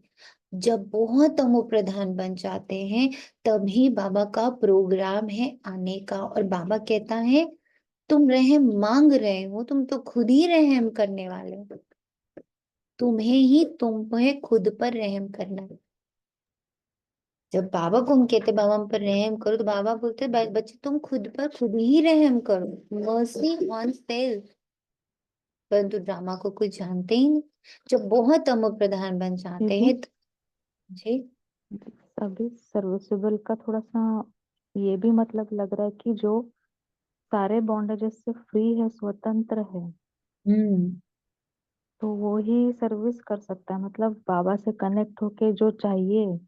जब बहुत तमो प्रधान बन जाते हैं, तभी बाबा का प्रोग्राम है आने का। और बाबा कहता है तुम रहम मांग रहे हो, तुम तो खुद ही रहम करने वाले हो। तुम्हें खुद पर रहम करना है। जब बाबा को हम कहते बाबा हम पर रहम करो, तो बाबा बोलते बच्चे तुम खुद पर खुद ही रहम करो, मर्सी ऑन सेल्फ। परंतु ड्रामा को कोई जानते ही नहीं। जब बहुत तमो प्रधान बन जाते दीदी, हैं तो जी। अभी सर्विसेबल का थोड़ा सा ये भी मतलब लग रहा है कि जो सारे बॉन्डेजेस से फ्री है, स्वतंत्र है, हम्म। तो वो ही सर्विस कर सकता है। मतलब बाबा से कनेक्ट होके जो चाहिए उस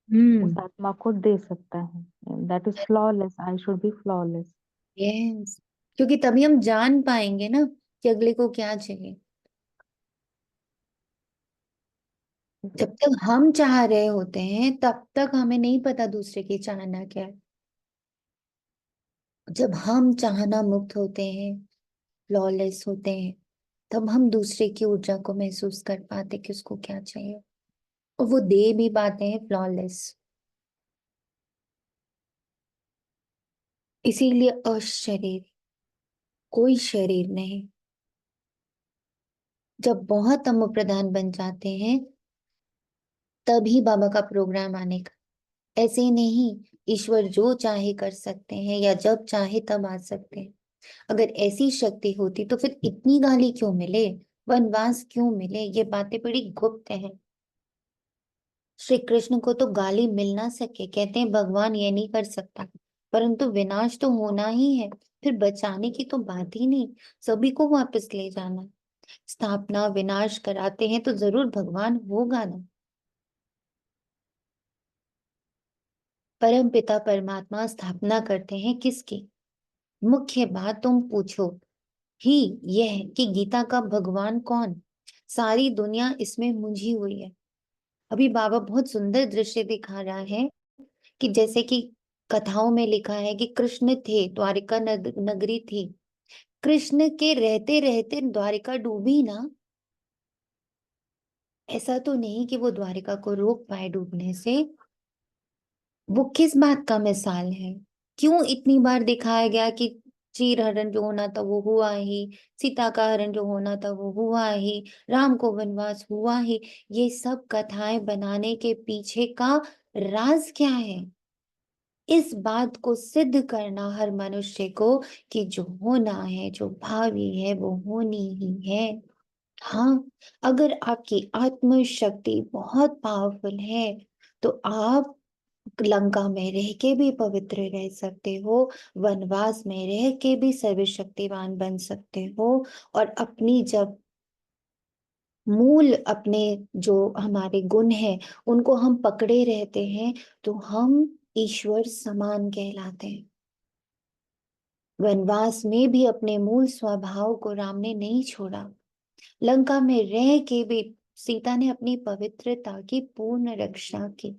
हम्म। आत्मा को दे सकता है। That is flawless, I should be flawless. Yes, क्योंकि तभी हम जान पाएंगे ना कि अगले को क्या चाहिए। जब तक हम चाह रहे होते हैं तब तक हमें नहीं पता दूसरे की चाहना क्या है। जब हम चाहना मुक्त होते हैं, फ्लॉलेस होते हैं, तब हम दूसरे की ऊर्जा को महसूस कर पाते कि उसको क्या चाहिए, और वो दे भी पाते हैं फ्लॉलेस। इसीलिए अशरीर, कोई शरीर नहीं। जब बहुत तमो प्रधान बन जाते हैं तभी बाबा का प्रोग्राम आने का। ऐसे नहीं, ईश्वर जो चाहे कर सकते हैं या जब चाहे तब आ सकते हैं। अगर ऐसी शक्ति होती तो फिर इतनी गाली क्यों मिले, वनवास क्यों मिले? ये बातें बड़ी गुप्त हैं। श्री कृष्ण को तो गाली मिल ना सके, कहते हैं भगवान ये नहीं कर सकता, परंतु विनाश तो होना ही है। फिर बचाने की तो बात ही नहीं, सभी को वापस ले जाना। स्थापना विनाश कराते हैं तो जरूर भगवान होगा ना। परम पिता परमात्मा स्थापना करते हैं किसकी? मुख्य बात तुम पूछो ही यह है कि गीता का भगवान कौन? सारी दुनिया इसमें मुंझी हुई है। अभी बाबा बहुत सुंदर दृश्य दिखा रहा है कि जैसे कि कथाओं में लिखा है कि कृष्ण थे, द्वारिका नगरी थी, कृष्ण के रहते रहते द्वारिका डूबी ना, ऐसा तो नहीं कि वो द्वारिका को रोक पाए डूबने से। वो किस बात का मिसाल है? क्यों इतनी बार दिखाया गया कि चीर हरण जो होना था वो हुआ ही, सीता का हरण जो होना था वो हुआ ही, राम को वनवास हुआ ही? ये सब कथाएं बनाने के पीछे का राज क्या है? इस बात को सिद्ध करना हर मनुष्य को कि जो होना है, जो भावी है, वो होनी ही है। हाँ, अगर आपकी आत्म शक्ति बहुत पावरफुल है तो आप लंका में रह के भी पवित्र रह सकते हो, वनवास में रह के भी सर्वशक्तिवान बन सकते हो। और अपनी जब मूल अपने जो हमारे गुण हैं उनको हम पकड़े रहते हैं तो हम ईश्वर समान कहलाते हैं। वनवास में भी अपने मूल स्वभाव को राम ने नहीं छोड़ा। लंका में रह के भी सीता ने अपनी पवित्रता की पूर्ण रक्षा की।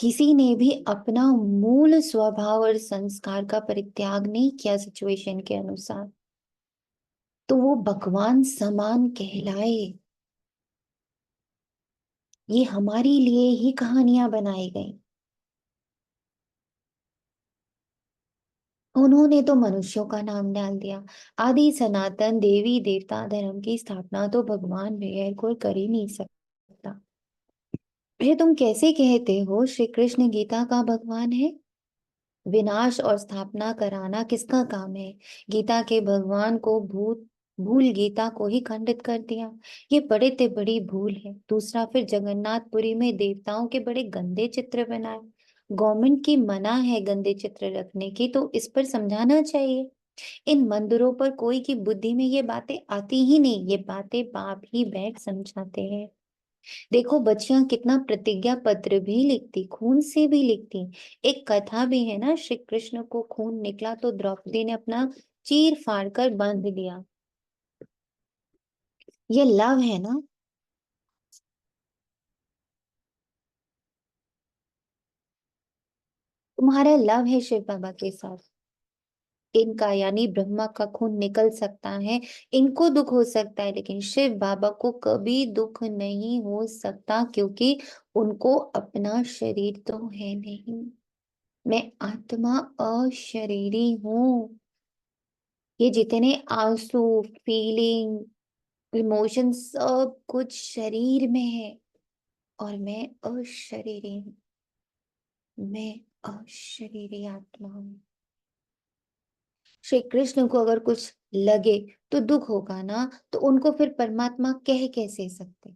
किसी ने भी अपना मूल स्वभाव और संस्कार का परित्याग नहीं किया सिचुएशन के अनुसार, तो वो भगवान समान कहलाए। ये हमारे लिए ही कहानियां बनाई गई। उन्होंने तो मनुष्यों का नाम डाल दिया। आदि सनातन देवी देवता धर्म की स्थापना तो भगवान बगैर कोई कर ही नहीं सकता। फिर तुम कैसे कहते हो श्री कृष्ण गीता का भगवान है? विनाश और स्थापना कराना किसका काम है? गीता के भगवान को भूल गीता को ही खंडित कर दिया। ये बड़े ते बड़ी भूल है। दूसरा, फिर जगन्नाथपुरी में देवताओं के बड़े गंदे चित्र बनाए। गवर्नमेंट की मना है गंदे चित्र रखने की, तो इस पर समझाना चाहिए। इन मंदिरों पर कोई की बुद्धि में ये बातें आती ही नहीं, ये बातें बाप ही बैठ समझाते हैं। देखो बच्चियां कितना प्रतिज्ञा पत्र भी लिखती, खून से भी लिखती। एक कथा भी है ना, श्री कृष्ण को खून निकला तो द्रौपदी ने अपना चीर फाड़ कर बांध दिया। ये लव है ना? तुम्हारा लव है शिव बाबा के साथ। इनका यानी ब्रह्मा का खून निकल सकता है, इनको दुख हो सकता है, लेकिन शिव बाबा को कभी दुख नहीं हो सकता, क्योंकि उनको अपना शरीर तो है नहीं। मैं आत्मा अशरीरी हूँ। ये जितने आंसू, फीलिंग, इमोशन सब कुछ शरीर में है, और मैं अशरीरी हूँ। मैं अशरीरी आत्मा हूँ। श्री कृष्ण को अगर कुछ लगे तो दुख होगा ना, तो उनको फिर परमात्मा कह कैसे सकते?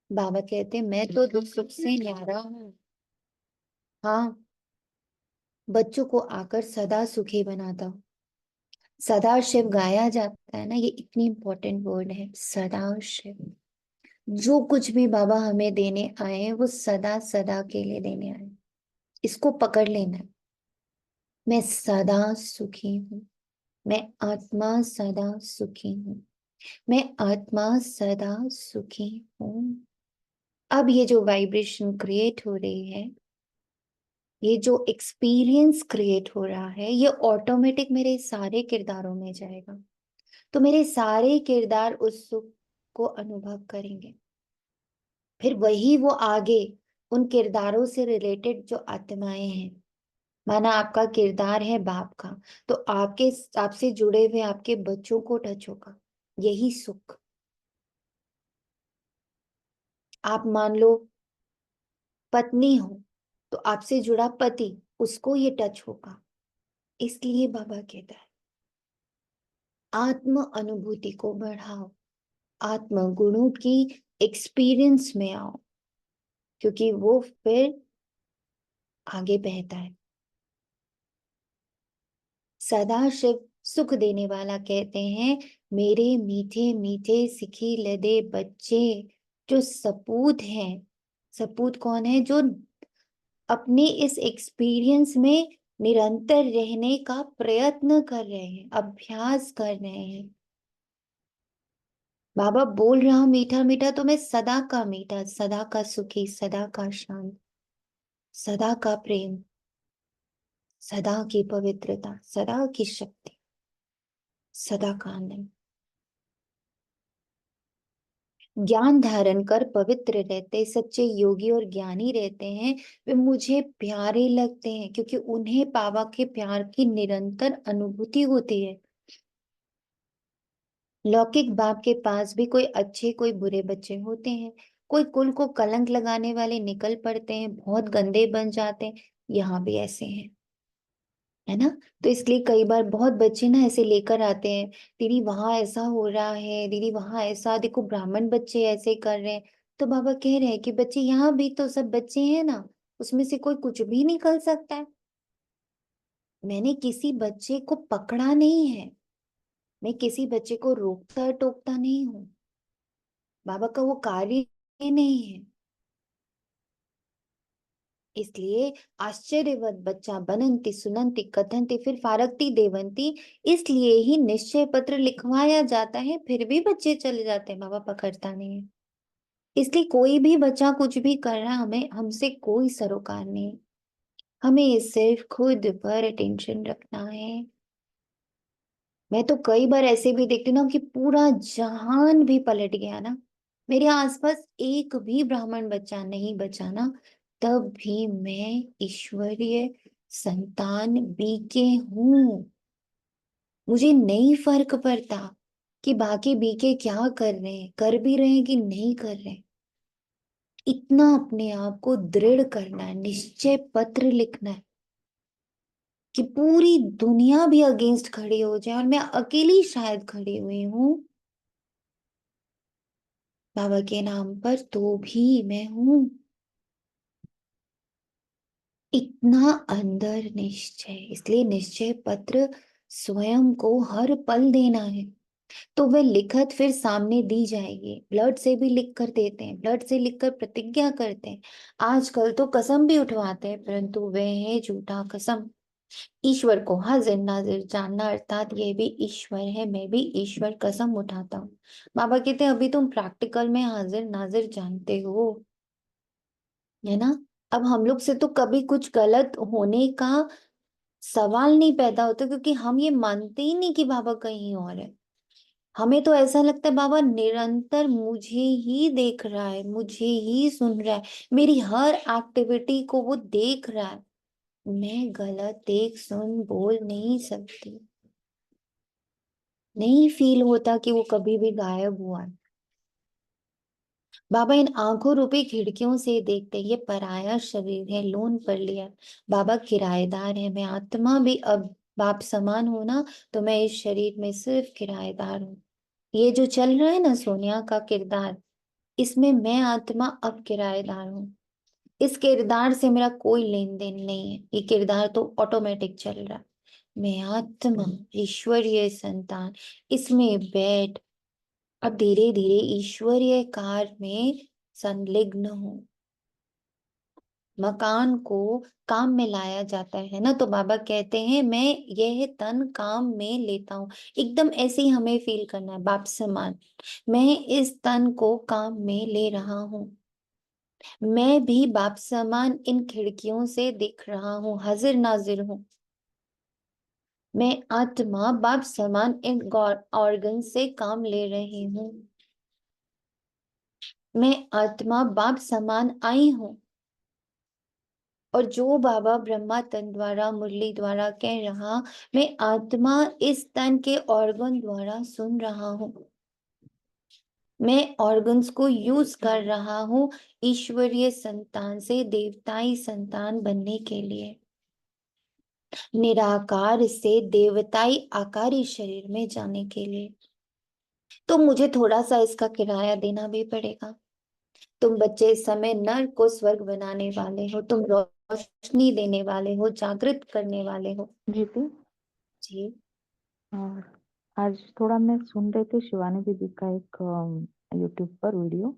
बाबा कहते मैं तो दुख सुख से न्यारा हूँ। हाँ, बच्चों को आकर सदा सुखी बनाता हूँ। सदा शिव गाया जाता है ना, ये इतनी इंपॉर्टेंट वर्ड है, सदा शिव। जो कुछ भी बाबा हमें देने आए हैं वो सदा सदा के लिए देने आए हैं। इसको पकड़ लेना है। मैं सदा सुखी हूँ। मैं आत्मा सदा सुखी हूँ। मैं आत्मा सदा सुखी हूँ। अब ये जो वाइब्रेशन क्रिएट हो रही है, ये जो एक्सपीरियंस क्रिएट हो रहा है, ये ऑटोमेटिक मेरे सारे किरदारों में जाएगा। तो मेरे सारे किरदार उस सुख को अनुभव करेंगे। फिर वही वो आगे उन किरदारों से रिलेटेड जो आत्माएं हैं, माना आपका किरदार है बाप का, तो आपके आपसे जुड़े हुए आपके बच्चों को टच होगा यही सुख। आप मान लो पत्नी हो, तो आपसे जुड़ा पति, उसको ये टच होगा। इसलिए बाबा कहता है आत्म अनुभूति को बढ़ाओ, आत्म गुणों की एक्सपीरियंस में आओ, क्योंकि वो फिर आगे बहता है। सदाशिव सुख देने वाला कहते हैं मेरे मीठे मीठे सिखी लदे बच्चे, जो सपूत हैं। सपूत कौन है? जो अपने इस एक्सपीरियंस में निरंतर रहने का प्रयत्न कर रहे हैं, अभ्यास कर रहे हैं। बाबा बोल रहा मीठा मीठा तो मैं सदा का मीठा, सदा का सुखी, सदा का शांत, सदा का प्रेम, सदा की पवित्रता, सदा की शक्ति, सदा का आनंद। ज्ञान धारण कर पवित्र रहते सच्चे योगी और ज्ञानी रहते हैं, वे मुझे प्यारे लगते हैं क्योंकि उन्हें बाबा के प्यार की निरंतर अनुभूति होती है। लौकिक बाप के पास भी कोई अच्छे कोई बुरे बच्चे होते हैं। कोई कुल को कलंक लगाने वाले निकल पड़ते हैं, बहुत गंदे बन जाते हैं। यहाँ भी ऐसे हैं, है ना। तो इसलिए कई बार बहुत बच्चे ना ऐसे लेकर आते हैं, दीदी वहां ऐसा हो रहा है, दीदी वहां ऐसा, देखो ब्राह्मण बच्चे ऐसे कर रहे हैं। तो बाबा कह रहे हैं कि बच्चे यहाँ भी तो सब बच्चे हैं ना, उसमें से कोई कुछ भी निकल सकता है। मैंने किसी बच्चे को पकड़ा नहीं है, मैं किसी बच्चे को रोकता टोकता नहीं हूँ, बाबा का वो कार्य नहीं है। इसलिए आश्चर्यवत बच्चा बनंती सुनंती कथंती फिर फारकती देवंती, इसलिए ही निश्चय पत्र लिखवाया जाता है, फिर भी बच्चे चले जाते हैं, बाबा पकड़ता नहीं है। इसलिए कोई भी बच्चा कुछ भी कर रहा है, हमें हमसे कोई सरोकार नहीं, हमें सिर्फ खुद पर टेंशन रखना है। मैं तो कई बार ऐसे भी देखती हूँ ना कि पूरा जहान भी पलट गया ना, मेरे आसपास एक भी ब्राह्मण बच्चा नहीं बचा ना, तब भी मैं ईश्वरीय संतान बीके हूँ। मुझे नहीं फर्क पड़ता कि बाकी बीके क्या कर रहे हैं, कर भी रहे हैं कि नहीं कर रहे हैं। इतना अपने आप को दृढ़ करना है, निश्चय पत्र लिखना है कि पूरी दुनिया भी अगेंस्ट खड़ी हो जाए और मैं अकेली शायद खड़ी हुई हूँ बाबा के नाम पर, तो भी मैं हूं। इतना अंदर निश्चय, इसलिए निश्चय पत्र स्वयं को हर पल देना है। तो वह लिखत फिर सामने दी जाएगी, ब्लड से भी लिख कर देते हैं, ब्लड से लिखकर प्रतिज्ञा करते हैं। आजकल तो कसम भी उठवाते हैं, परंतु वह है झूठा कसम। ईश्वर को हाजिर नाजिर जानना, अर्थात ये भी ईश्वर है, मैं भी ईश्वर, कसम उठाता हूँ। बाबा कहते हैं अभी तुम प्रैक्टिकल में हाजिर नाजिर जानते हो, है ना। अब हम लोग से तो कभी कुछ गलत होने का सवाल नहीं पैदा होता, क्योंकि हम ये मानते ही नहीं कि बाबा कहीं और है। हमें तो ऐसा लगता है बाबा निरंतर मुझे ही देख रहा है, मुझे ही सुन रहा है, मेरी हर एक्टिविटी को वो देख रहा है। मैं गलत देख सुन बोल नहीं सकती, नहीं फील होता कि वो कभी भी गायब हुआ है। बाबा इन आंखों रूपी खिड़कियों से देखते, ये पराया शरीर है, लोन पर लिया। बाबा किराएदार है, मैं आत्मा भी अब बाप समान हूं ना, तो मैं इस शरीर में सिर्फ किराएदार हूँ। ये जो चल रहा है ना सोनिया का किरदार, इसमें मैं आत्मा अब किराएदार हूँ। इस किरदार से मेरा कोई लेन देन नहीं है, ये किरदार तो ऑटोमेटिक चल रहा है। मैं आत्मा ईश्वरीय संतान इसमें बैठ अब धीरे धीरे ईश्वरीय कार्य में संलिग्न हूँ। मकान को काम में लाया जाता है ना, तो बाबा कहते हैं मैं यह तन काम में लेता हूँ। एकदम ऐसे ही हमें फील करना है बाप समान, मैं इस तन को काम में ले रहा हूँ। मैं भी बाप समान इन खिड़कियों से दिख रहा हूँ, हाजिर नाजिर हूँ। मैं आत्मा बाप समान इन ऑर्गन से काम ले रही हूँ। मैं आत्मा बाप समान आई हूँ। और जो बाबा ब्रह्मा तन द्वारा मुरली द्वारा कह रहा, मैं आत्मा इस तन के ऑर्गन द्वारा सुन रहा हूँ। मैं ऑर्गन्स को यूज कर रहा हूँ ईश्वरीय संतान से देवताई संतान बनने के लिए, निराकार से देवताई आकारी शरीर में जाने के लिए। तो मुझे थोड़ा सा इसका किराया देना भी पड़ेगा। तुम बच्चे इस समय नर को स्वर्ग बनाने वाले हो, तुम रोशनी देने वाले हो, जागृत करने वाले हो। जीती। जी। और आज थोड़ा मैं सुन रही थी शिवानी दीदी का एक यूट्यूब पर वीडियो।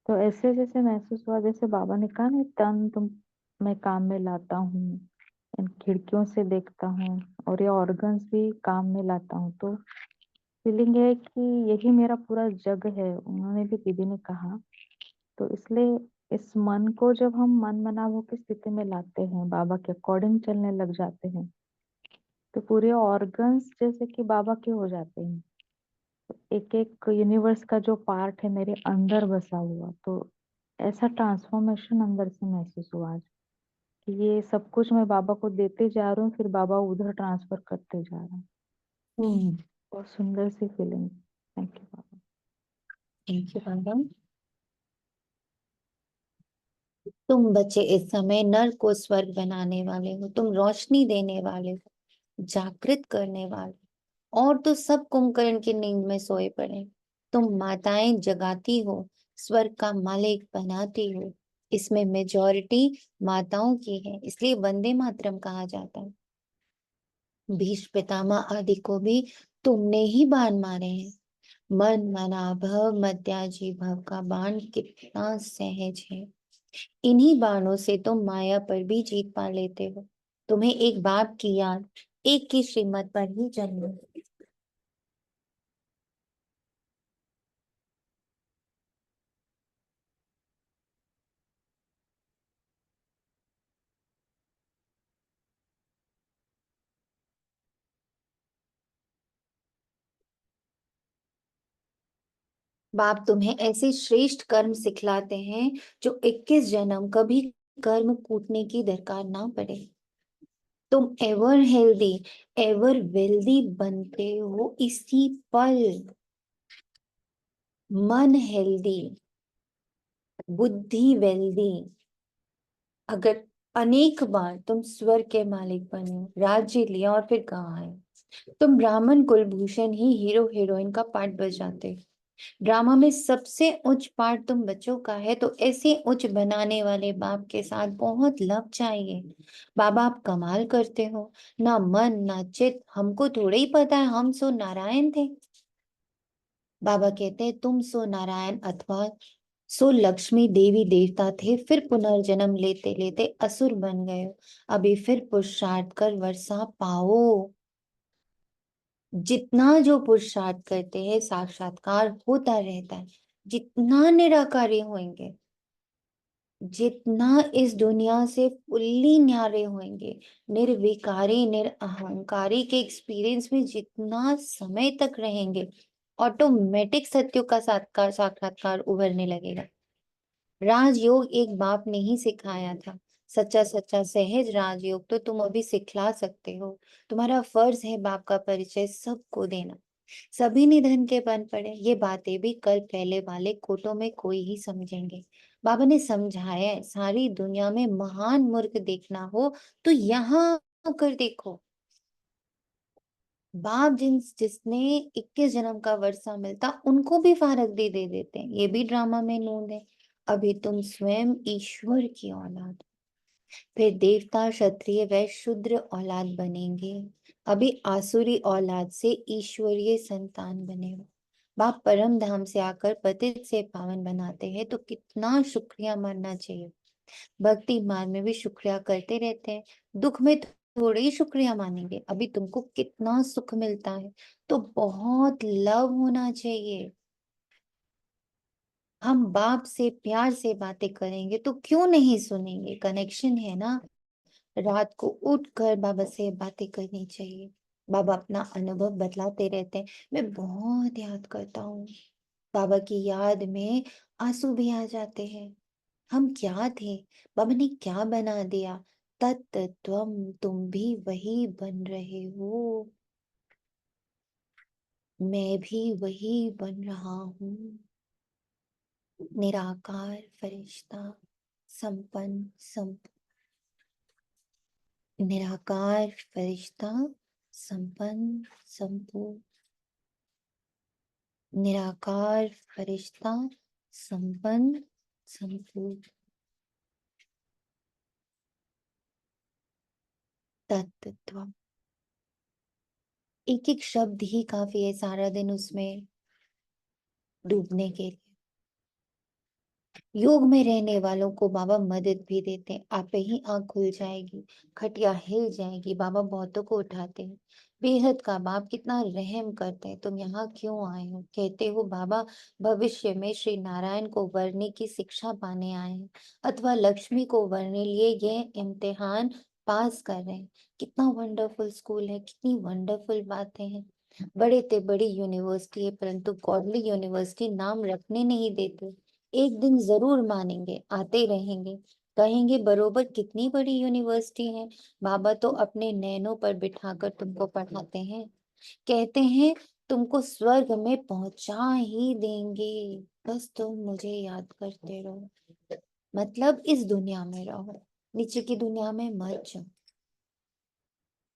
तो ऐसे जैसे महसूस हुआ जैसे बाबा ने कहा ना, तन तुम मैं काम में लाता हूँ, इन खिड़कियों से देखता हूँ और ये ऑर्गन्स भी काम में लाता हूँ। तो फीलिंग है कि यही मेरा पूरा जग है, उन्होंने भी दीदी ने कहा। तो इसलिए इस मन को जब हम मन मनावों की स्थिति में लाते हैं, बाबा के अकॉर्डिंग चलने लग जाते हैं, तो पूरे ऑर्गन्स जैसे कि बाबा के हो जाते हैं। एक एक यूनिवर्स का जो पार्ट है मेरे अंदर बसा हुआ, तो ऐसा ट्रांसफॉर्मेशन अंदर से महसूस हुआ आज कि ये सब कुछ मैं बाबा को देते जा रहा हूँ, फिर बाबा उधर ट्रांसफर करते जा रहा है। हम्म। बहुत सुंदर सी फीलिंग। थैंक यू बाबा। थैंक यू बाबा। तुम बच्चे इस समय नर को स्वर्ग बनाने वाले हो, तुम रोशनी देने वाले हो, जागृत करने वाले हो। और तो सब कुंभकर्ण की नींद में सोए पड़े। तुम माताएं जगाती हो, स्वर्ग का मालिक बनाती हो। इसमें मेजॉरिटी माताओं की है, इसलिए वंदे मातरम कहा जाता है। भीष्म पितामह आदि को भी तुमने ही बाण मारे हैं। मन मना भव मद्याजी भव का बाण कितना सहज है। इन्हीं बाणों से तुम माया पर भी जीत पा लेते हो। तुम्हें एक बाप की याद, एक की श्रीमत पर ही जन्म। बाप तुम्हें ऐसे श्रेष्ठ कर्म सिखलाते हैं जो 21 जन्म कभी कर्म कूटने की दरकार ना पड़े। तुम एवर हेल्दी, एवर वेल्दी बनते हो इसी पल। मन हेल्दी, बुद्धि वेल्दी। अगर अनेक बार तुम स्वर्ग के मालिक बने, राज्य लिया और फिर कहाँ है, तुम ब्राह्मण कुलभूषण ही हीरो हीरोइन का पार्ट बजाते। ड्रामा में सबसे उच्च पार्ट तुम बच्चों का है, तो ऐसे उच्च बनाने वाले बाप के साथ बहुत लव चाहिए। बाबा आप कमाल करते हो। ना मन ना चित, हमको थोड़ा ही पता है हम सो नारायण थे। बाबा कहते हैं तुम सो नारायण अथवा सो लक्ष्मी देवी देवता थे, फिर पुनर्जन्म लेते लेते असुर बन गए हो। अभी फिर पुरुषार्थ कर वर्षा पाओ। जितना जो पुरुषार्थ करते हैं साक्षात्कार होता रहता है। जितना निराकारी होंगे, जितना इस दुनिया से फुल्ली न्यारे होंगे, निर्विकारी निरअहंकारी के एक्सपीरियंस में जितना समय तक रहेंगे, ऑटोमेटिक सत्यों का साक्षात्कार साक्षात्कार उभरने लगेगा। राजयोग एक बाप ने ही सिखाया था। सच्चा सच्चा सहज राजयोग तो तुम अभी सिखला सकते हो। तुम्हारा फर्ज है बाप का परिचय सबको देना। सभी निधन के बन पड़े, ये बातें भी कल पहले वाले कोटों में कोई ही समझेंगे। बाबा ने समझाया है, सारी दुनिया में महान मूर्ख देखना हो तो यहाँ आकर देखो। बाप जिसने 21 जन्म का वर्षा मिलता उनको भी फारकती दे देते हैं, ये भी ड्रामा में नूंद है। अभी तुम स्वयं ईश्वर की औलाद, फिर देवता क्षत्रिय व शूद्र औलाद बनेंगे। अभी आसुरी औलाद से ईश्वरीय संतान बने हो। बाप परम धाम से आकर पतित से पावन बनाते हैं, तो कितना शुक्रिया मानना चाहिए। भक्ति मार्ग में भी शुक्रिया करते रहते हैं, दुख में थोड़े ही शुक्रिया मानेंगे। अभी तुमको कितना सुख मिलता है, तो बहुत लव होना चाहिए। हम बाप से प्यार से बातें करेंगे तो क्यों नहीं सुनेंगे, कनेक्शन है ना। रात को उठकर बाबा से बातें करनी चाहिए। बाबा अपना अनुभव बतलाते रहते हैं, मैं बहुत याद करता हूँ। बाबा की याद में आंसू भी आ जाते हैं। हम क्या थे, बाबा ने क्या बना दिया। तत् त्वम, तुम भी वही बन रहे हो, मैं भी वही बन रहा हूँ। निराकार फरिश्ता, संपन्न निराकार फरिश्ता, संपन्न संपूर्ण। निराकार फरिश्ता, संपन्न संपूर्ण। तत्व। एक एक शब्द ही काफी है सारा दिन उसमें डूबने के लिए। योग में रहने वालों को बाबा मदद भी देते हैं। आपे ही आँख खुल जाएगी, खटिया हिल जाएगी, बाबा बहुतों को उठाते हैं। बेहद का बाप कितना रहम करते हैं, तुम यहाँ क्यों आए हो? कहते हो बाबा भविष्य में श्री नारायण को वरने की शिक्षा पाने आए हैं अथवा लक्ष्मी को वरने लिए ये इम्तिहान पास कर रहे हैं। कितना वंडरफुल स्कूल है, कितनी वंडरफुल बातें हैं। बड़े ते बड़ी यूनिवर्सिटी है परंतु गॉडली यूनिवर्सिटी नाम रखने नहीं देते। एक दिन जरूर मानेंगे, आते रहेंगे, कहेंगे बरोबर कितनी बड़ी यूनिवर्सिटी है। बाबा तो अपने नैनों पर बिठाकर तुमको पढ़ाते हैं, कहते हैं तुमको स्वर्ग में पहुंचा ही देंगे, बस तुम मुझे याद करते रहो। मतलब इस दुनिया में रहो, नीचे की दुनिया में मत जाओ।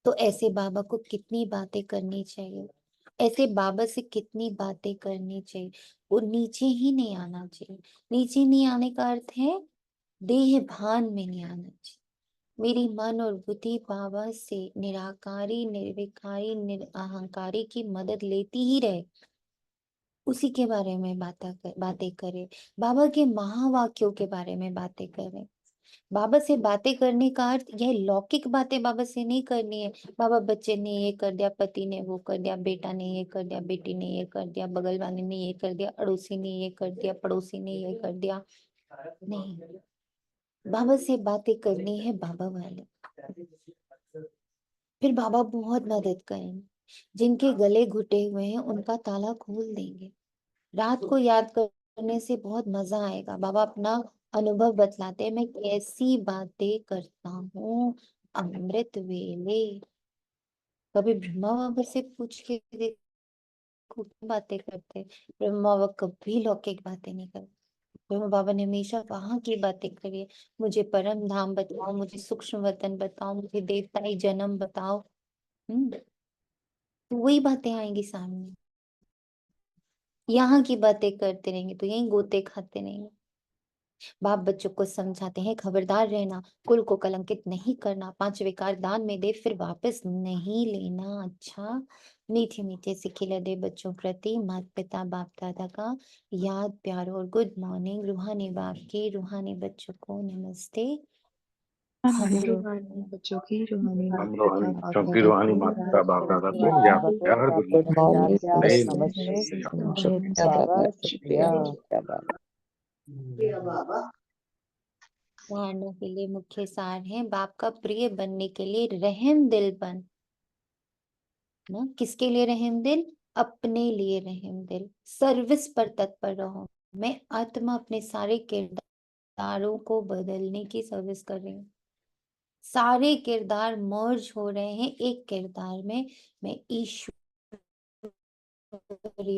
तो ऐसे बाबा को कितनी बातें करनी चाहिए, ऐसे बाबा से कितनी बातें करनी चाहिए। वो नीचे ही नहीं आना चाहिए। नीचे नहीं आने का अर्थ है देह भान में नहीं आना चाहिए। मेरी मन और बुद्धि बाबा से निराकारी निर्विकारी निरअहंकारी की मदद लेती ही रहे, उसी के बारे में बातें करें। बाबा के महावाक्यों के बारे में बातें करें। बाबा से बातें करने का अर्थ यह लौकिक बातें बाबा से नहीं करनी है। बाबा बच्चे ने ये कर दिया, पति ने वो कर दिया, बेटा ने ये कर दिया, बेटी ने ये कर दिया, बगल वाले ने ये कर दिया, अड़ोसी ने ये कर दिया, पड़ोसी ने ये कर दिया, नहीं। बाबा से बातें करनी है बाबा वाले। फिर बाबा बहुत मदद करेंगे। जिनके गले घुटे हुए हैं उनका ताला खोल देंगे। रात को याद करने से बहुत मजा आएगा। बाबा अपना अनुभव बतलाते हैं, मैं कैसी बातें करता हूँ अमृत वेले। कभी ब्रह्मा बाबा से पूछ के देखो क्या बातें करते हैं। ब्रह्मा बाबा कभी लौकिक बातें नहीं करते। ब्रह्मा बाबा ने हमेशा वहां की बातें करी है। मुझे परम धाम बताओ, मुझे सूक्ष्म वतन बताओ, मुझे देवताई जन्म बताओ। तो वही बातें आएंगी सामने। यहाँ की बातें करते रहेंगे तो यही गोते खाते रहेंगे। बाप बच्चों को समझाते हैं खबरदार रहना, कुल को कलंकित नहीं करना, 5 विकार दान में दे फिर वापस नहीं लेना। अच्छा, मीठे मीठे से खिले दे बच्चों प्रति माता पिता बाप दादा का याद प्यार और गुड मॉर्निंग। रूहानी बाप की रूहानी बच्चों को नमस्ते। हम हम रूहानी बच्चों की रूहानी हम माता पिता रोहानी बाप बच्चों की दादा रूहानी को माता बाप दादा को याद याद प्यार गुड गुड मॉर्निंग। मॉर्निंग, नमस्ते नमस्ते, नमस्ते। शुक्रिया बाबा बाबा, शुक्रिया। शुक्रिया बाबा। धारणा के लिए मुख्य सार है बाप का प्रिय बनने के लिए रहम दिल बन। ना किसके लिए रहम दिल? अपने लिए रहम दिल। सर्विस पर तत्पर रहो। मैं आत्मा अपने सारे किरदारों को बदलने की सर्विस कर रही हूँ। सारे किरदार मर्ज हो रहे हैं एक किरदार में। मैं ईश्वरीय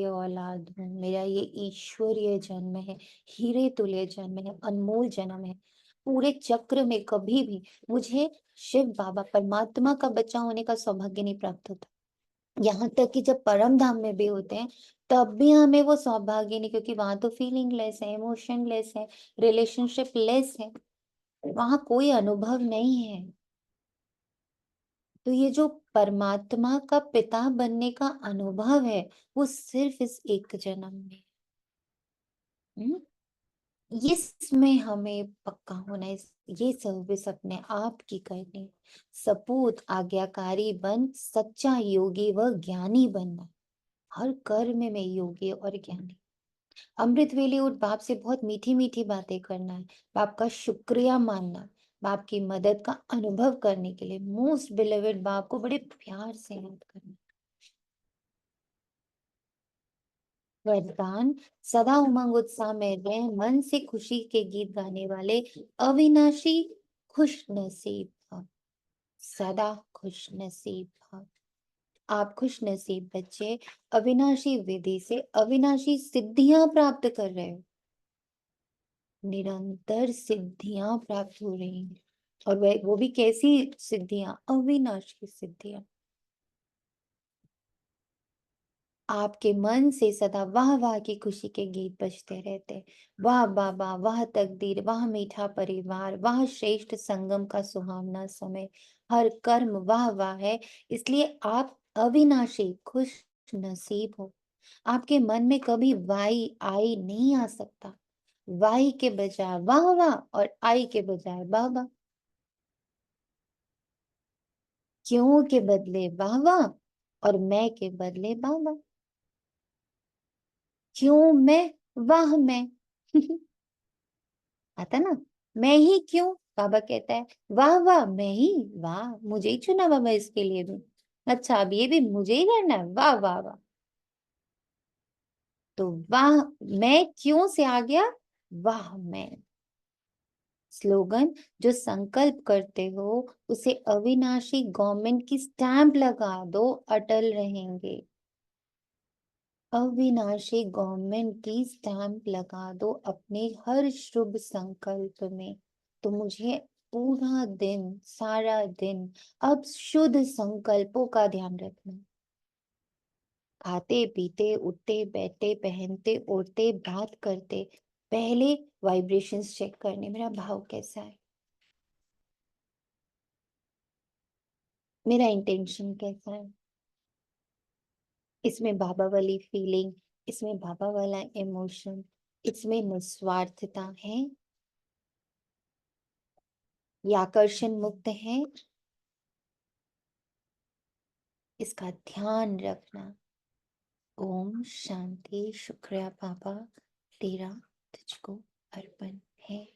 औलाद हूँ, मेरा ये ईश्वरीय जन्म है, हीरे तुल्य जन्म है, अनमोल जन्म है। पूरे चक्र में कभी भी मुझे शिव बाबा परमात्मा का बच्चा होने का सौभाग्य नहीं प्राप्त होता। यहाँ तक कि जब परम धाम में भी होते हैं तब भी हमें वो सौभाग्य नहीं, क्योंकि वहां तो फीलिंग लेस है, इमोशन लेस है, रिलेशनशिप लेस है, वहां कोई अनुभव नहीं है। तो ये जो परमात्मा का पिता बनने का अनुभव है वो सिर्फ इस एक जन्म में। हम्म? इसमें हमें पक्का होना है। ये सर्विस अपने आप की करनी। सपूत आज्ञाकारी बन सच्चा योगी व ज्ञानी बनना। हर कर्म में योगी और ज्ञानी। अमृत वेले उठ बाप से बहुत मीठी मीठी बातें करना है। बाप का शुक्रिया मानना, बाप की मदद का अनुभव करने के लिए मोस्ट बिलीवेड बाप को बड़े प्यार से याद करना। वरदान सदा उमंग उत्साह में रहे, मन से खुशी के गीत गाने वाले अविनाशी खुश नसीब भव। सदा खुश नसीब भव। आप खुश नसीब बच्चे अविनाशी विधि से अविनाशी सिद्धियां प्राप्त कर रहे हो। निरंतर सिद्धियां प्राप्त हो रही हैं। और वह वो भी कैसी सिद्धियां? अविनाशी सिद्धियां। आपके मन से सदा वाह वाह की खुशी के गीत बजते रहते। वाह बाबा, वाह तकदीर, वाह मीठा परिवार, वाह श्रेष्ठ संगम का सुहावना समय। हर कर्म वाह वाह है, इसलिए आप अविनाशी खुश नसीब हो। आपके मन में कभी वाई आई नहीं आ सकता। वाई के बजाय वाह वाह और आई के बजाय बाबा। क्यों के बदले वाह वाह और मैं के बदले बाबा। क्यों मैं वाह मैं आता ना, मैं ही क्यों, बाबा कहता है वाह वाह मैं ही, वाह मुझे ही चुना बाबा इसके लिए भी। अच्छा अब ये भी मुझे ही करना है, वाह वाह वाह। तो वाह मैं क्यों से आ गया वाह मैं। स्लोगन जो संकल्प करते हो उसे अविनाशी गवर्नमेंट की स्टैंप लगा दो, अटल रहेंगे। अविनाशी गवर्नमेंट की स्टैंप लगा दो अपने हर शुभ संकल्प में। तो मुझे पूरा दिन सारा दिन अब शुद्ध संकल्पों का ध्यान रखना। खाते पीते उठते बैठते पहनते ओढ़ते बात करते पहले वाइब्रेशंस चेक करने, मेरा भाव कैसा है, मेरा इंटेंशन कैसा है, इसमें बाबा वाली फीलिंग, इसमें बाबा वाला इमोशन, इसमें निस्वार्थता है, ये आकर्षण मुक्त है, इसका ध्यान रखना। ओम शांति। शुक्रिया बाबा, तेरा तुझको अर्पण है।